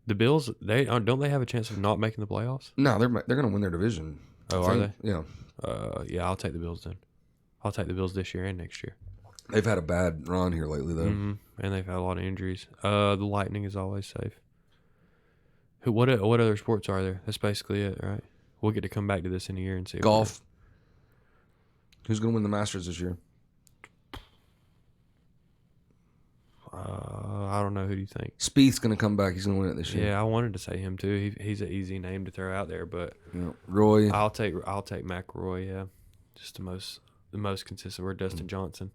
the Bills, don't they have a chance of not making the playoffs? No, they're going to win their division. Oh, I are think. they? Yeah. Yeah, I'll take the Bills then. I'll take the Bills this year and next year. They've had a bad run here lately, though. Mm-hmm. And they've had a lot of injuries. The Lightning is always safe. What other sports are there? That's basically it, right? We'll get to come back to this in a year and see. Golf. Who's going to win the Masters this year? I don't know. Who do you think? Spieth's going to come back. He's going to win it this year. Yeah, I wanted to say him too. He's an easy name to throw out there, but Roy. I'll take McElroy. Yeah, just the most consistent. Or Dustin Johnson.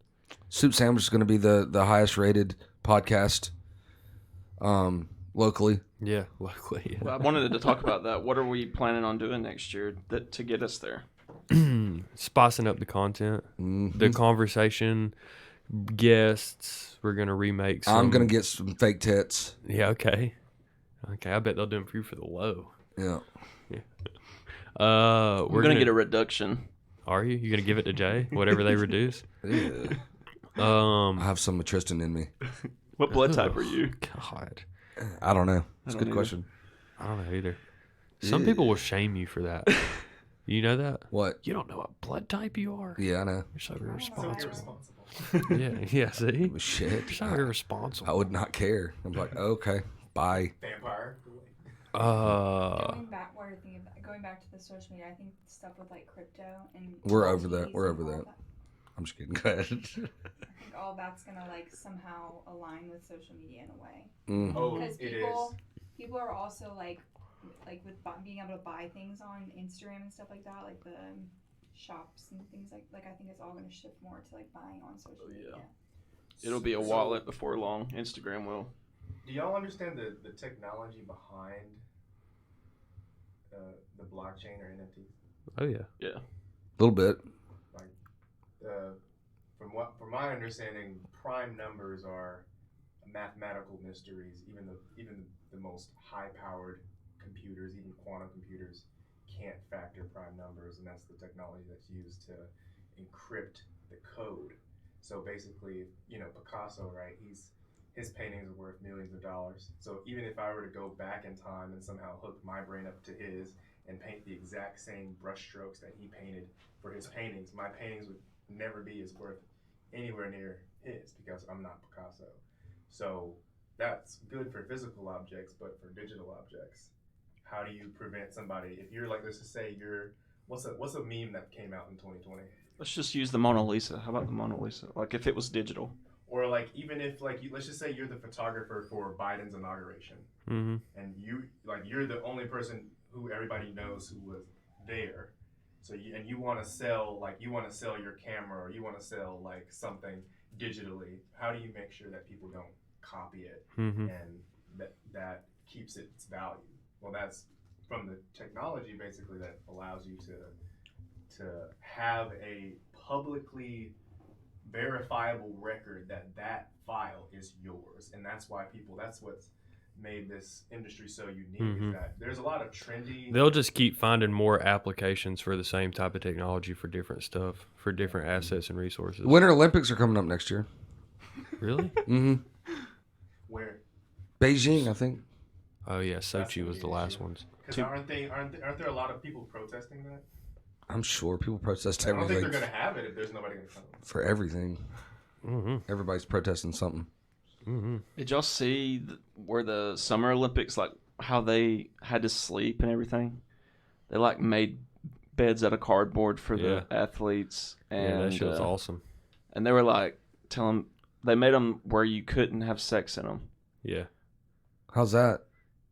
Soup Sandwich is going to be the highest rated podcast locally. Yeah, locally. Yeah. Well, I wanted to talk about that. What are we planning on doing next year to get us there? Spicing up the content, the conversation, guests. We're gonna remake. I'm going to get some fake tits. Yeah. Okay. I bet they'll do them for you for the low. Yeah. We're gonna get a reduction. Are you? You gonna give it to Jay? Whatever they reduce. Yeah. I have some of Tristan in me. What blood type are you? God, I don't know. That's a don't good either. question. I don't know either. Some people will shame you for that. You know that? What? You don't know what blood type you are. Yeah, I know. You're so So irresponsible. irresponsible. Yeah. See, Shit. you're so irresponsible. I would not care. I'm like, okay, bye. Vampire. Going back to the social media, I think stuff with like crypto and We're over that. NFTs We're and over all that. I'm just kidding. Go ahead. I think all that's gonna like somehow align with social media in a way. Oh, Because it is. people are also like with being able to buy things on Instagram and stuff like that, like the shops and things like I think it's all going to shift more to like buying on social media. It'll be a wallet before long. Instagram will. Do y'all understand the technology behind the blockchain or NFTs? Oh yeah. Yeah. A little bit. From my understanding, prime numbers are mathematical mysteries. Even the most high-powered computers, even quantum computers, can't factor prime numbers, and that's the technology that's used to encrypt the code. So basically, Picasso, right? His paintings are worth millions of dollars. So even if I were to go back in time and somehow hook my brain up to his and paint the exact same brushstrokes that he painted for his paintings, my paintings would never be as worth anywhere near his because I'm not Picasso. So that's good for physical objects, but for digital objects, how do you prevent somebody if you're like, let's just say what's a meme that came out in 2020? Let's just use the Mona Lisa. How about the Mona Lisa? Like if it was digital. Or like even if let's just say you're the photographer for Biden's inauguration, Mm-hmm. and you're the only person who everybody knows who was there. So you want to sell your camera or you want to sell like something digitally. How do you make sure that people don't copy it Mm-hmm. and that keeps its value? Well, that's from the technology basically that allows you to have a publicly verifiable record that file is yours, and that's what's made this industry so unique. Mm-hmm. Is that there's a lot of trendy. They'll just keep finding more applications for the same type of technology for different stuff, for different assets and resources. The Winter Olympics are coming up next year. Really? Mm-hmm. Where Beijing, I think. Oh yeah, That's Sochi gonna was be the an last issue. ones. Because aren't there a lot of people protesting that? I'm sure people protest I don't think everything. they're gonna have it if there's nobody gonna come. For everything. Mm-hmm. Everybody's protesting something. Mm-hmm. Did y'all see where the Summer Olympics, like how they had to sleep and everything? They like made beds out of cardboard for the athletes, and Yeah, that shit's awesome. And they were like they made them where you couldn't have sex in them. Yeah, How's that?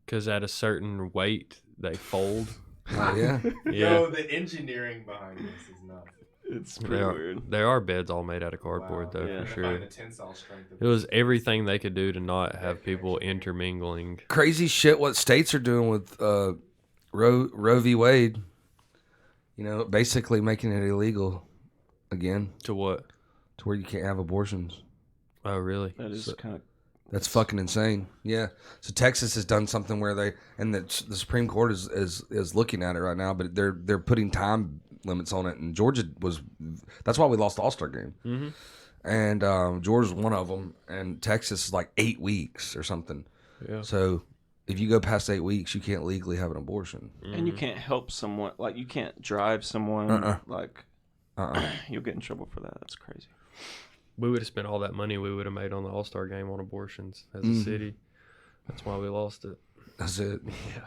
because at a certain weight they fold. Oh, yeah. Yeah, No, the engineering behind this is nuts. It's there pretty are, weird. there are beds all made out of cardboard Wow. though, Yeah. for I find sure. the tensile strength of It was everything they could do to not have people intermingling. Crazy shit what states are doing with Roe v. Wade. Basically making it illegal again To what? to where you can't have abortions. Oh, really? That is kind of That's fucking insane. Yeah. So Texas has done something where the Supreme Court is looking at it right now, but they're putting time limits on it, and Georgia was. That's why we lost the All-Star game. Mm-hmm. And Georgia's one of them, and Texas is like 8 weeks or something. Yeah. So if you go past 8 weeks, you can't legally have an abortion. And you can't help someone. Like, you can't drive someone. Like, you'll get in trouble for that. That's crazy. We would have spent all that money we would have made on the All-Star game on abortions as a city. That's why we lost it. That's it. Yeah.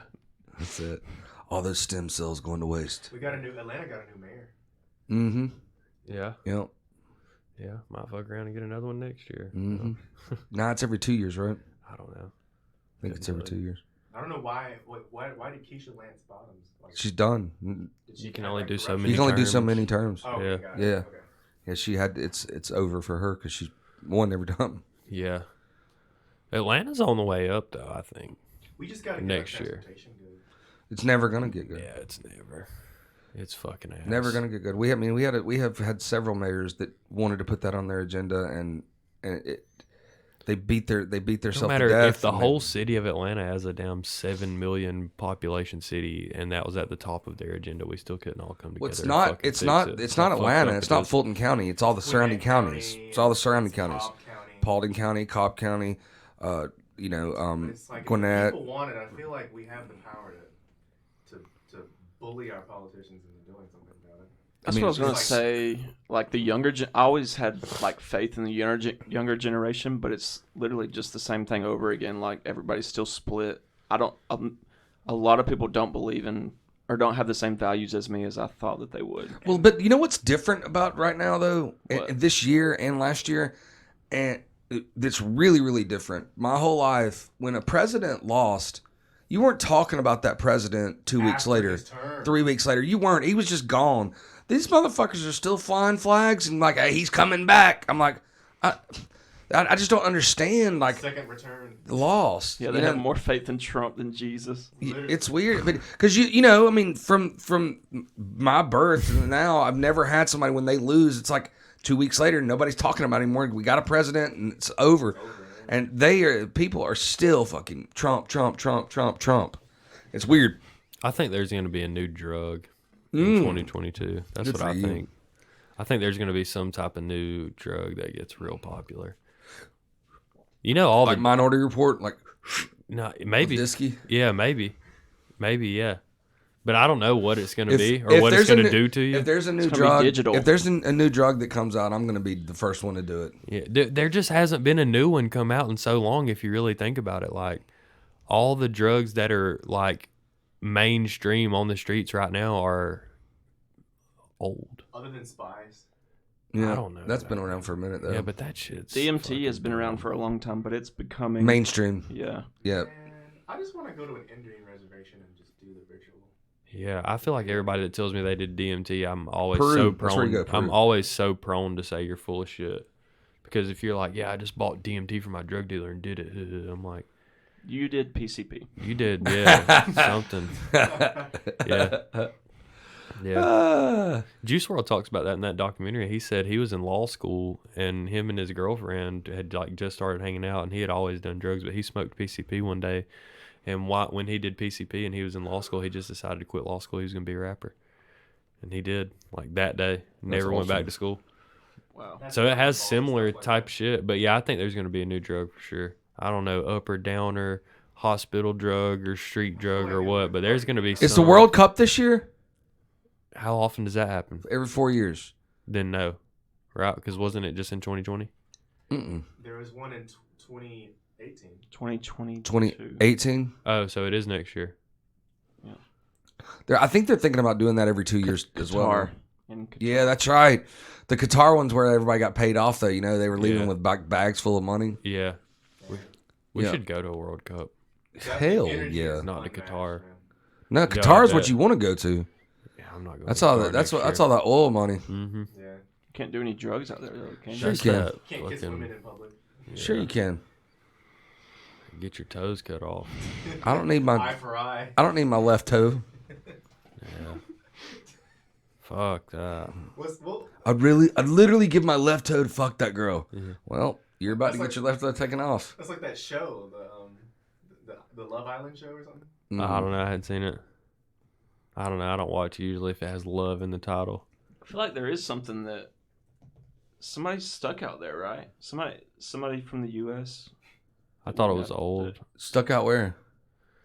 That's it. All those stem cells going to waste. Atlanta got a new mayor. Mm-hmm. Yeah. Yep. Yeah. Might fuck around and get another one next year. Mm-hmm. Nah, it's every 2 years, right? I don't know. I think it's every 2 years. I don't know why. Why did Keisha Lance Bottoms? Like, She's done. You can only do so corruption? many. You can only do so terms. many terms. Oh, Yeah. okay, got it. Yeah. Okay. Yeah, she had. It's over for her because she's won every time. Yeah. Atlanta's on the way up, though, I think. We just got to Next year. good. It's never gonna get good. Yeah, it's never. It's fucking ass. Never gonna get good. We have had several mayors that wanted to put that on their agenda, and they beat No themselves to matter death. if the and whole city of Atlanta has a damn 7 million population city, and that was at the top of their agenda, we still couldn't all come together. Well, it's and not. fucking It's fix not. it. It's How not fucked Atlanta. up It's it not is. Fulton County. It's all the surrounding counties. It's all the surrounding counties. Cobb County. Paulding County, Cobb County. It's like Gwinnett. if people want it, I feel like we have the power to bully our politicians into doing something about it. That's mean, what I was gonna it's say. Like the younger, I always had like faith in the younger generation, but it's literally just the same thing over again. Like everybody's still split. I don't. A lot of people don't believe in or don't have the same values as me as I thought that they would. Well, but you know what's different about right now though, What? this year and last year, and that's really really different. My whole life, when a president lost, you weren't talking about that president 2 weeks After later, his term. 3 weeks later. You weren't. He was just gone. These motherfuckers are still flying flags and like, hey, he's coming back. I'm like, I just don't understand like Second return. the loss. Yeah, they have more faith in Trump than Jesus. It's weird, but because you know, I mean, from my birth and now, I've never had somebody when they lose. It's like 2 weeks later, nobody's talking about it anymore. We got a president, and it's over. And people are still fucking Trump. It's weird. I think there's going to be a new drug in 2022. That's Good what I for you. think. I think there's going to be some type of new drug that gets real popular. You know, all Like the Minority Report, like no, maybe Disky. yeah, maybe, yeah, but I don't know what it's going to If- be or if what it's there's a going to new- do to you. If there's a new It's gonna be drug, digital. if there's a new drug that comes out, I'm going to be the first one to do it. Yeah, there just hasn't been a new one come out in so long. If you really think about it, like all the drugs that are like mainstream on the streets right now are old. Other than spies. Yeah, I don't know. That's been around for a minute though. Yeah, but that shit's DMT has fucking been around dumb. for a long time, but it's becoming Mainstream. Yeah. Yeah. And I just want to go to an Indian reservation and just do the ritual. Yeah, I feel like everybody that tells me they did DMT, I'm always Peru. so That's where you prone. go, I'm Peru. always so prone to say you're full of shit. Because if you're like, yeah, I just bought DMT from my drug dealer and did it, I'm like, You did PCP. you did, yeah, something, yeah, yeah. Juice WRLD talks about that in that documentary. He said he was in law school and him and his girlfriend had like just started hanging out, and he had always done drugs, but he smoked PCP one day. And when he did PCP and he was in law school, he just decided to quit law school. He was going to be a rapper. And he did, like that day. Never went back awesome. to school. Wow. So it has similar type shit. But yeah, I think there's going to be a new drug for sure. I don't know, up or down or hospital drug or street drug or what, but there's going to be It's the World Cup this year? How often does that happen? Every 4 years. Then no. Right? Because wasn't it just in 2020? Mm-mm. There was one in 2018. 2022. 2018? Oh, so it is next year. I think they're thinking about doing that every 2 years as well. Qatar. In Qatar. Yeah, that's right. The Qatar one's where everybody got paid off, though. You know, they were leaving Yeah. with bags full of money. Yeah. We Yeah. should go to a World Cup. Hell Energy yeah. is Not to unmatched, Qatar. man. No, Yeah, Qatar is I what bet. you want to go to. Yeah, I'm not going That's to all Qatar that. That's next that's year. all that oil money. Mm-hmm. Yeah. Can't do any drugs out there, though, can Sure you? you can. Can't kiss women in public. Sure you can. Get your toes cut off. I don't need Eye my for eye. I don't need my left toe. Yeah. Fuck that. Well, I'd literally give my left toe to fuck that girl. Mm-hmm. Well, you're about to That's get your left toe taken off. that's like that show, the Love Island show or something. I don't know. I hadn't seen it. I don't know. I don't watch usually if it has love in the title. I feel like there is something that somebody's stuck out there, right? Somebody from the U.S. I thought it was old Stuck out where?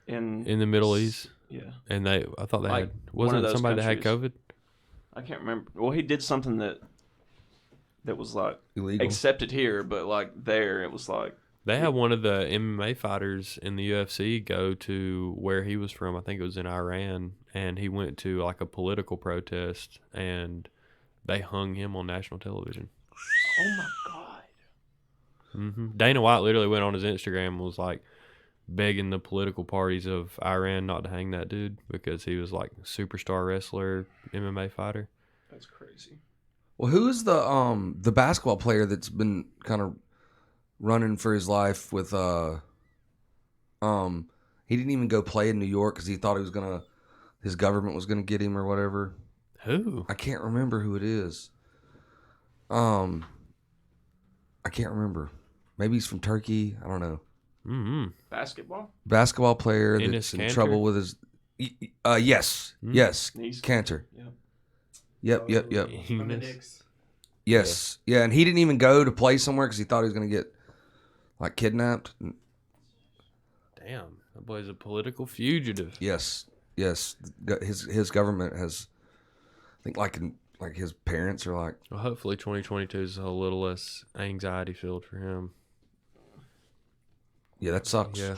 in in the Middle East, Yeah, and I thought they Like, had one wasn't of it those somebody that had countries. COVID? I can't remember. Well, he did something that was like Illegal. accepted here, but like there, it was like They had one of the MMA fighters in the UFC go to where he was from. I think it was in Iran, and he went to like a political protest, and they hung him on national television. oh my god. Dana White literally went on his Instagram and was like begging the political parties of Iran not to hang that dude because he was like superstar wrestler, MMA fighter. That's crazy. Well, who is the basketball player that's been kind of running for his life with he didn't even go play in New York because he thought his government was gonna get him or whatever. Who? I can't remember who it is. I can't remember. Maybe he's from Turkey. I don't know. Basketball? Basketball player Enes that's in Kanter? trouble with his. Yes, yes, Knees? Cantor. Yeah. Yep. From the Knicks. Yes, yeah, and he didn't even go to play somewhere because he thought he was going to get like kidnapped. Damn, that boy's a political fugitive. Yes. His government has, I think, like his parents are like. Well, hopefully 2022 is a little less anxiety filled for him. Yeah, that sucks. Yeah.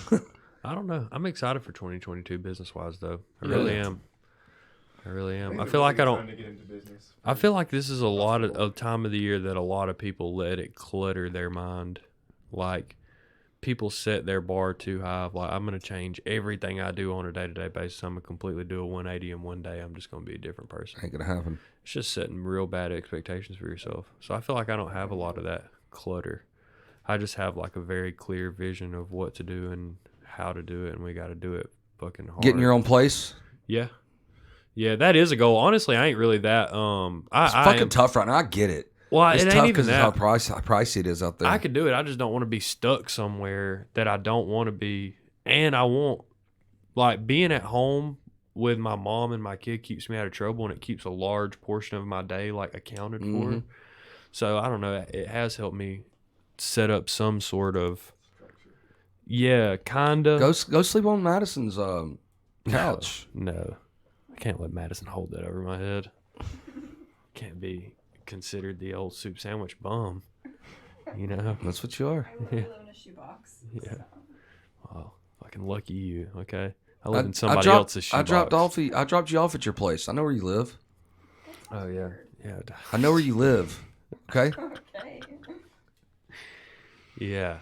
I don't know. I'm excited for 2022 business wise though. I Yeah. really am. I it's feel a like good I don't. time to get into business. I feel like this is a lot of time of the year that a lot of people let it clutter their mind. Like people set their bar too high. Of like I'm gonna change everything I do on a day-to-day basis. I'm gonna completely do a 180 in one day. I'm just gonna be a different person. Ain't gonna happen. It's just setting real bad expectations for yourself. So I feel like I don't have a lot of that clutter. I just have like a very clear vision of what to do and how to do it, and we got to do it fucking hard. Getting your own place. Yeah, that is a goal. Honestly, I ain't really that. It's fucking tough right now. I get it. Well, It's it tough ain't even because of that. how pricey it is out there. I could do it. I just don't want to be stuck somewhere that I don't want to be, and I want like being at home with my mom and my kid keeps me out of trouble, and it keeps a large portion of my day like accounted for. So I don't know. It has helped me set up some sort of kinda. Go sleep on Madison's couch. No, I can't let Madison hold that over my head. Can't be considered the old soup sandwich bum. You know. That's what you are. I live in a shoebox. Yeah. So. Wow, fucking lucky you. Okay, I live in I somebody dropped- else's shoebox. I dropped you off at your place. I know where you live. Oh yeah. I know where you live. Okay. Okay. Yeah.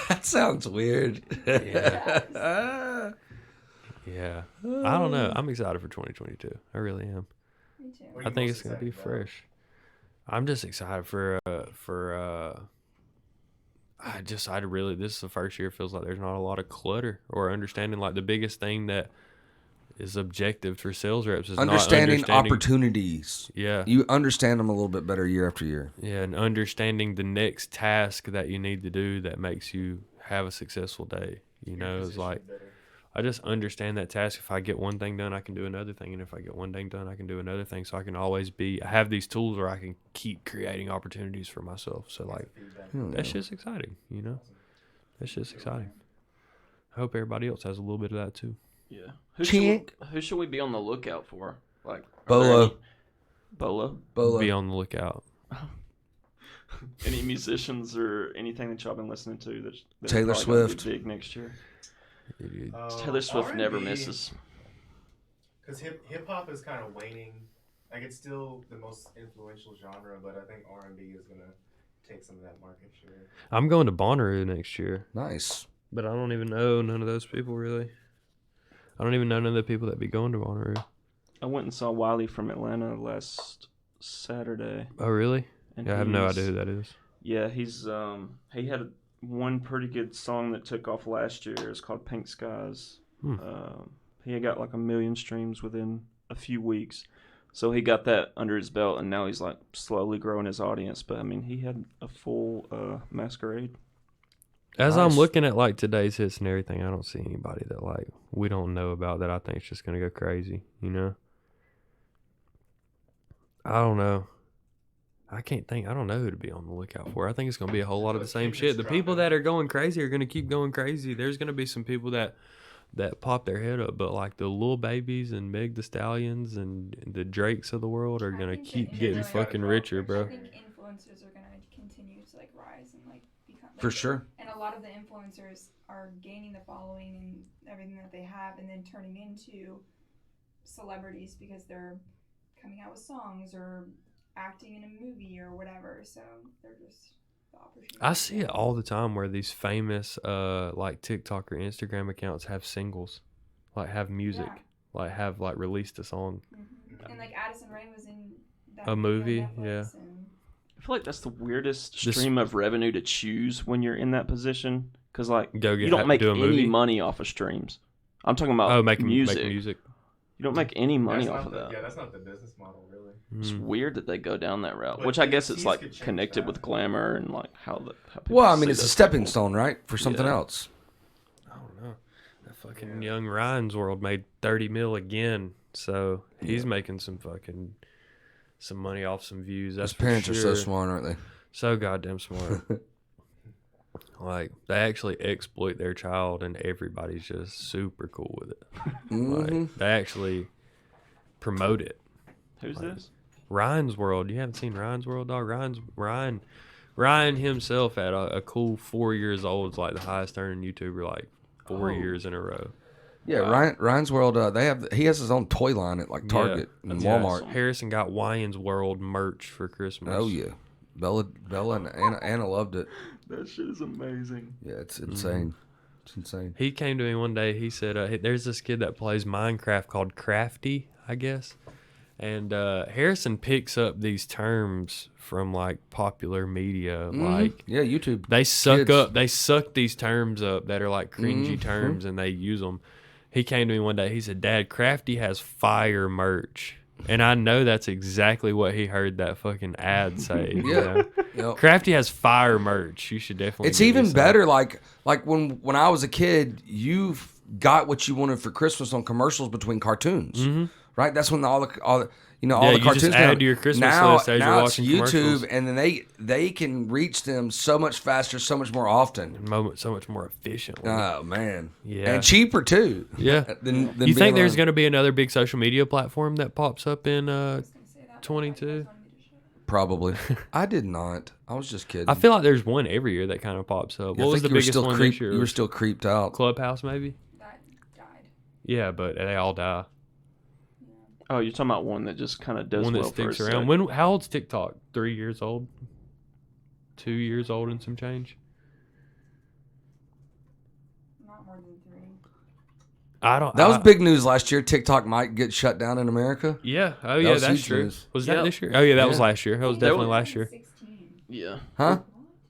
That sounds weird. Yeah. Yeah. I don't know. I'm excited for 2022. I really am. Me too. What are I you think most it's gonna be excited about? fresh. I'm just excited for this is the first year it feels like there's not a lot of clutter or understanding like the biggest thing that is objective for sales reps is Understanding not understanding opportunities. Yeah. You understand them a little bit better year after year. Yeah, and understanding the next task that you need to do that makes you have a successful day. You know, it's like Better. I just understand that task. If I get one thing done, I can do another thing, and if I get one thing done, I can do another thing. So I can always I have these tools where I can keep creating opportunities for myself. So like that shit's exciting. You know, that shit's exciting. I hope everybody else has a little bit of that too. Yeah. Who should we be on the lookout for? Like are there Bolo. any- Bolo. Bolo. Be on the lookout. Any musicians or anything that y'all been listening to that Taylor probably gonna be Swift. big next year? Oh, Taylor Swift never misses. Because hip hop is kind of waning. Like it's still the most influential genre, but I think R&B is gonna take some of that market share. I'm going to Bonnaroo next year, Nice. but I don't even know none of those people really. I don't even know none of the people that be going to Bonnaroo. I went and saw Wiley from Atlanta last Saturday. Oh really? And Yeah, I have no he's- idea who that is. Yeah, he's he had one pretty good song that took off last year. It's called Pink Skies. He had got like 1 million streams within a few weeks. So he got that under his belt, and now he's like slowly growing his audience. But I mean, he had a full masquerade. As Nice. I'm looking at like today's hits and everything, I don't see anybody that like we don't know about that I think is just gonna go crazy. You know, I don't know. I can't think. I don't know who to be on the lookout for. I think it's going to be a whole lot of the same shit. The people that are going crazy are going to keep going crazy. There's going to be some people that pop their head up, but like the Lil Babies and Meg the Stallions and the Drakes of the world are going to keep getting fucking richer, bro. I think influencers are going to continue to like rise and like become like, For sure. And a lot of the influencers are gaining the following and everything that they have and then turning into celebrities because they're coming out with songs or acting in a movie or whatever. So they're just the opportunity. I see it all the time where these famous like TikTok or Instagram accounts have singles, like have music, have released a song. Mm-hmm. And like Addison Rae was in that A movie, on Netflix yeah. And I feel like that's the weirdest stream of revenue to choose when you're in that position, because like you don't make any money off of streams. I'm talking about music. Make music. You don't make any money off of that. Yeah, that's not the business model, really. It's weird that they go down that route, which I guess it's like connected with glamour and like how people Well, I mean, it's see a those stepping people. stone, right, for something else. I don't know. That fucking young Ryan's World made 30 mil again, so he's making some money off some views. That's His parents for are sure. so smart, aren't they? So goddamn smart. Like they actually exploit their child, and everybody's just super cool with it. Like, they actually promote it. Who's this? Ryan's World. You haven't seen Ryan's World, dog? Ryan himself at a cool 4 years old is like the highest earning YouTuber like 4 years in a row. Yeah, Ryan's World. He has his own toy line at like Target and Walmart. Awesome. Harrison got Ryan's World merch for Christmas. Oh yeah, Bella and Anna loved it. That shit is amazing. Yeah, it's insane. It's insane. He came to me one day. He said, "There's this kid that plays Minecraft called Crafty, I guess." And Harrison picks up these terms from like popular media, like YouTube. They suck these terms up that are like cringy terms, and they use them. He came to me one day. He said, "Dad, Crafty has fire merch," and I know that's exactly what he heard that fucking ad say. You know? Yep. Crafty has fire merch. You should definitely. It's even better. Like when I was a kid, you got what you wanted for Christmas on commercials between cartoons. Right, that's when all the all the cartoons just add to your Christmas list as you're watching it's commercials. YouTube, and then they can reach them so much faster, so much more often, so much more efficiently. Oh man, Yeah. and cheaper too. Yeah. Than You think there's going going to be another big social media platform that pops up in I was gonna say that, but 22? you guys wanted me to shut up. Probably. I did not. I was just kidding. I feel like there's one every year that kind of pops up. I What was think the you were biggest still one creep- this year? You were still creeped out. Clubhouse, maybe? That died. Yeah, but they all die. Oh, you're talking about one that just kind of does One that well for sticks a around. sec. How old's TikTok? 3 years old? 2 years old and some change? Not more than 3. That was big news last year. TikTok might get shut down in America. Yeah. Oh, That yeah, was that's huge true. news. Was that Yeah. this year? Oh, yeah, that was Yeah. last year. That was definitely last year. 16. Yeah. Huh?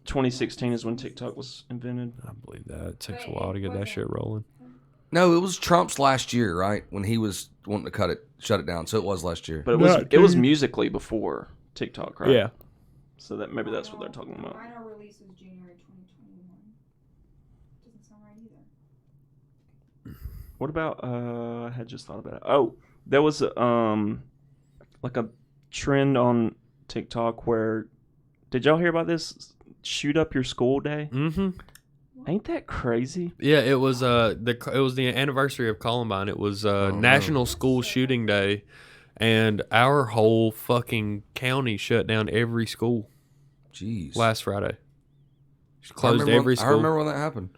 2016 is when TikTok was invented. I believe that. It takes a But while to it get that wasn't- shit rolling. No, it was Trump's last year, right? When he was wanting to shut it down. So it was last year. But it was Musically before TikTok, right? Yeah. So that maybe that's what they're talking about. Final release was January 2021. Doesn't sound right either. What about I had just thought about it. Oh, there was like a trend on TikTok where did y'all hear about this? Shoot up your school day? Mm-hmm. Ain't that crazy? Yeah, it was the anniversary of Columbine. It was National School Shooting Day, and our whole fucking county shut down every school Jeez. last Friday. Just I closed remember every when- school. I remember when that happened.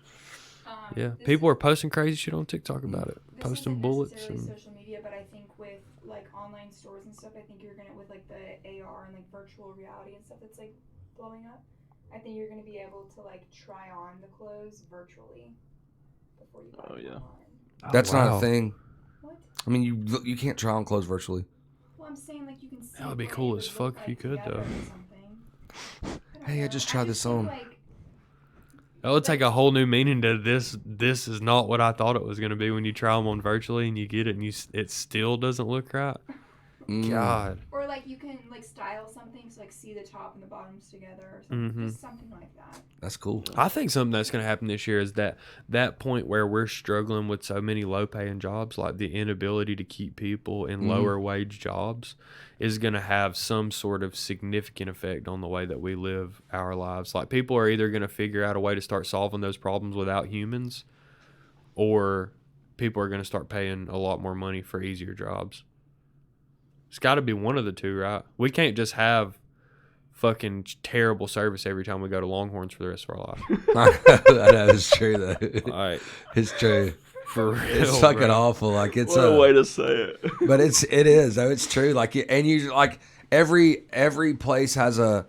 Yeah, This people is- are posting crazy shit on TikTok about it, this posting isn't bullets necessarily and social media, but I think with like online stores and stuff, I think you're gonna with like the AR and like virtual reality and stuff that's like blowing up. I think you're gonna be able to like try on the clothes virtually before you buy Oh, them yeah. online. That's not wow. a thing. What? I mean, you can't try on clothes virtually. Well, I'm saying like you can see. That would be what cool it as would look fuck if you like could, together though. or something. don't Hey, I know. just tried this feel on. like- that would take a whole new meaning to this. This is not what I thought it was going to be when you try them on virtually and you get it and it still doesn't look right. God. Or like you can like style something so like see the top and the bottoms together or something, just something like that. That's cool. I think something that's going to happen this year is that point where we're struggling with so many low-paying jobs, like the inability to keep people in lower-wage jobs, is going to have some sort of significant effect on the way that we live our lives. Like people are either going to figure out a way to start solving those problems without humans, or people are going to start paying a lot more money for easier jobs. It's got to be one of the two, right? We can't just have fucking terrible service every time we go to Longhorns for the rest of our life. I know, it's true though. Like, It's true. for real, It's fucking bro. awful. Like it's What a way to say it. but it is though. It's true. Like and you like every place has a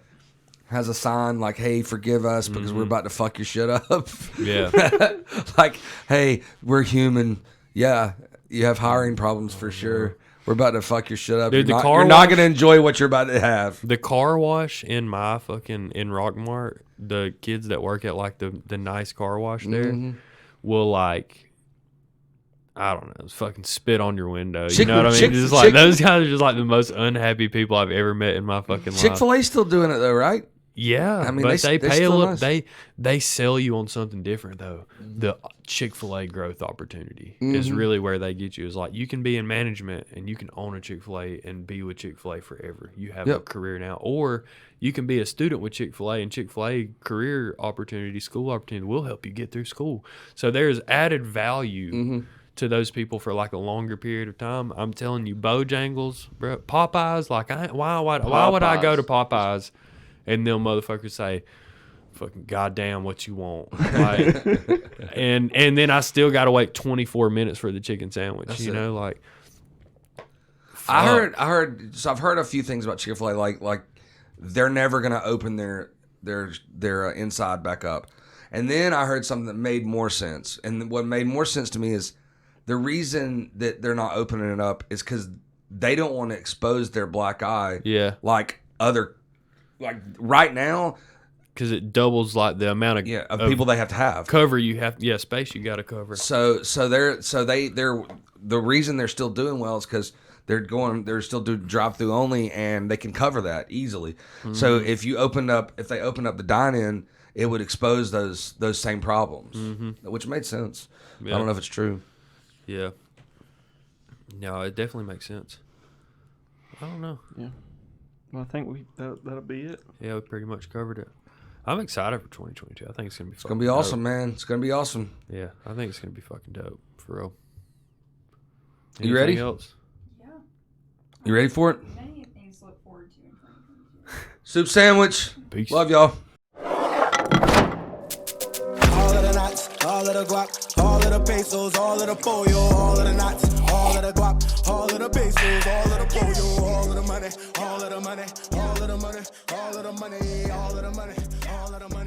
sign like, hey, forgive us because we're about to fuck your shit up. Yeah. Like, hey, we're human. Yeah, you have hiring problems for sure. We're about to fuck your shit up. Dude, you're the not, car you're not wash- gonna enjoy what you're about to have. The car wash in my fucking in Rockmart, the kids that work at like the nice car wash there will like, I don't know, fucking spit on your window. You know what I mean? Just like those guys are just like the most unhappy people I've ever met in my fucking life. Chick-fil-A's still doing it though, right? Yeah, I mean, but they they pay a still little. nice. They sell you on something different though. The Chick-fil-A growth opportunity is really where they get you. Is like you can be in management and you can own a Chick-fil-A and be with Chick-fil-A forever. You have a career now, or you can be a student with Chick-fil-A, and Chick-fil-A career opportunity, school opportunity will help you get through school. So there's added value to those people for like a longer period of time. I'm telling you, Bojangles, bro, Popeyes. Like, why would I go to Popeyes? And them motherfuckers say, fucking goddamn what you want. Like, and then I still got to wait 24 minutes for the chicken sandwich. That's you it. know, like. I heard. So I've heard a few things about Chick-fil-A. Like they're never gonna open their inside back up. And then I heard something that made more sense. And what made more sense to me is the reason that they're not opening it up is because they don't want to expose their black eye. Yeah. Like other. Like right now, Because it doubles like the amount of people they have to have. cover you have. Yeah, space you got to cover. So they're the reason they're still doing well is because they're still doing drive-through only, and they can cover that easily. So if they open up the dine-in, it would expose those same problems, which made sense. Yeah. I don't know if it's true. Yeah. No, it definitely makes sense. I don't know. Yeah. Well, I think that'll be it. Yeah, we pretty much covered it. I'm excited for 2022. I think it's gonna be. It's gonna be awesome, man. It's gonna be awesome. Yeah, I think it's gonna be fucking dope for real. You ready? Anything else? Yeah. You ready for it? Many things to look forward to in 2022. Soup sandwich. Peace. Love y'all. All of the knots, all of the guac, all of the pesos, all of the pollo, all of the knots, all of the guac, all of the pesos, all of the pollo, all of the money, all of the money, all of the money, all of the money, all of the money, all of the money.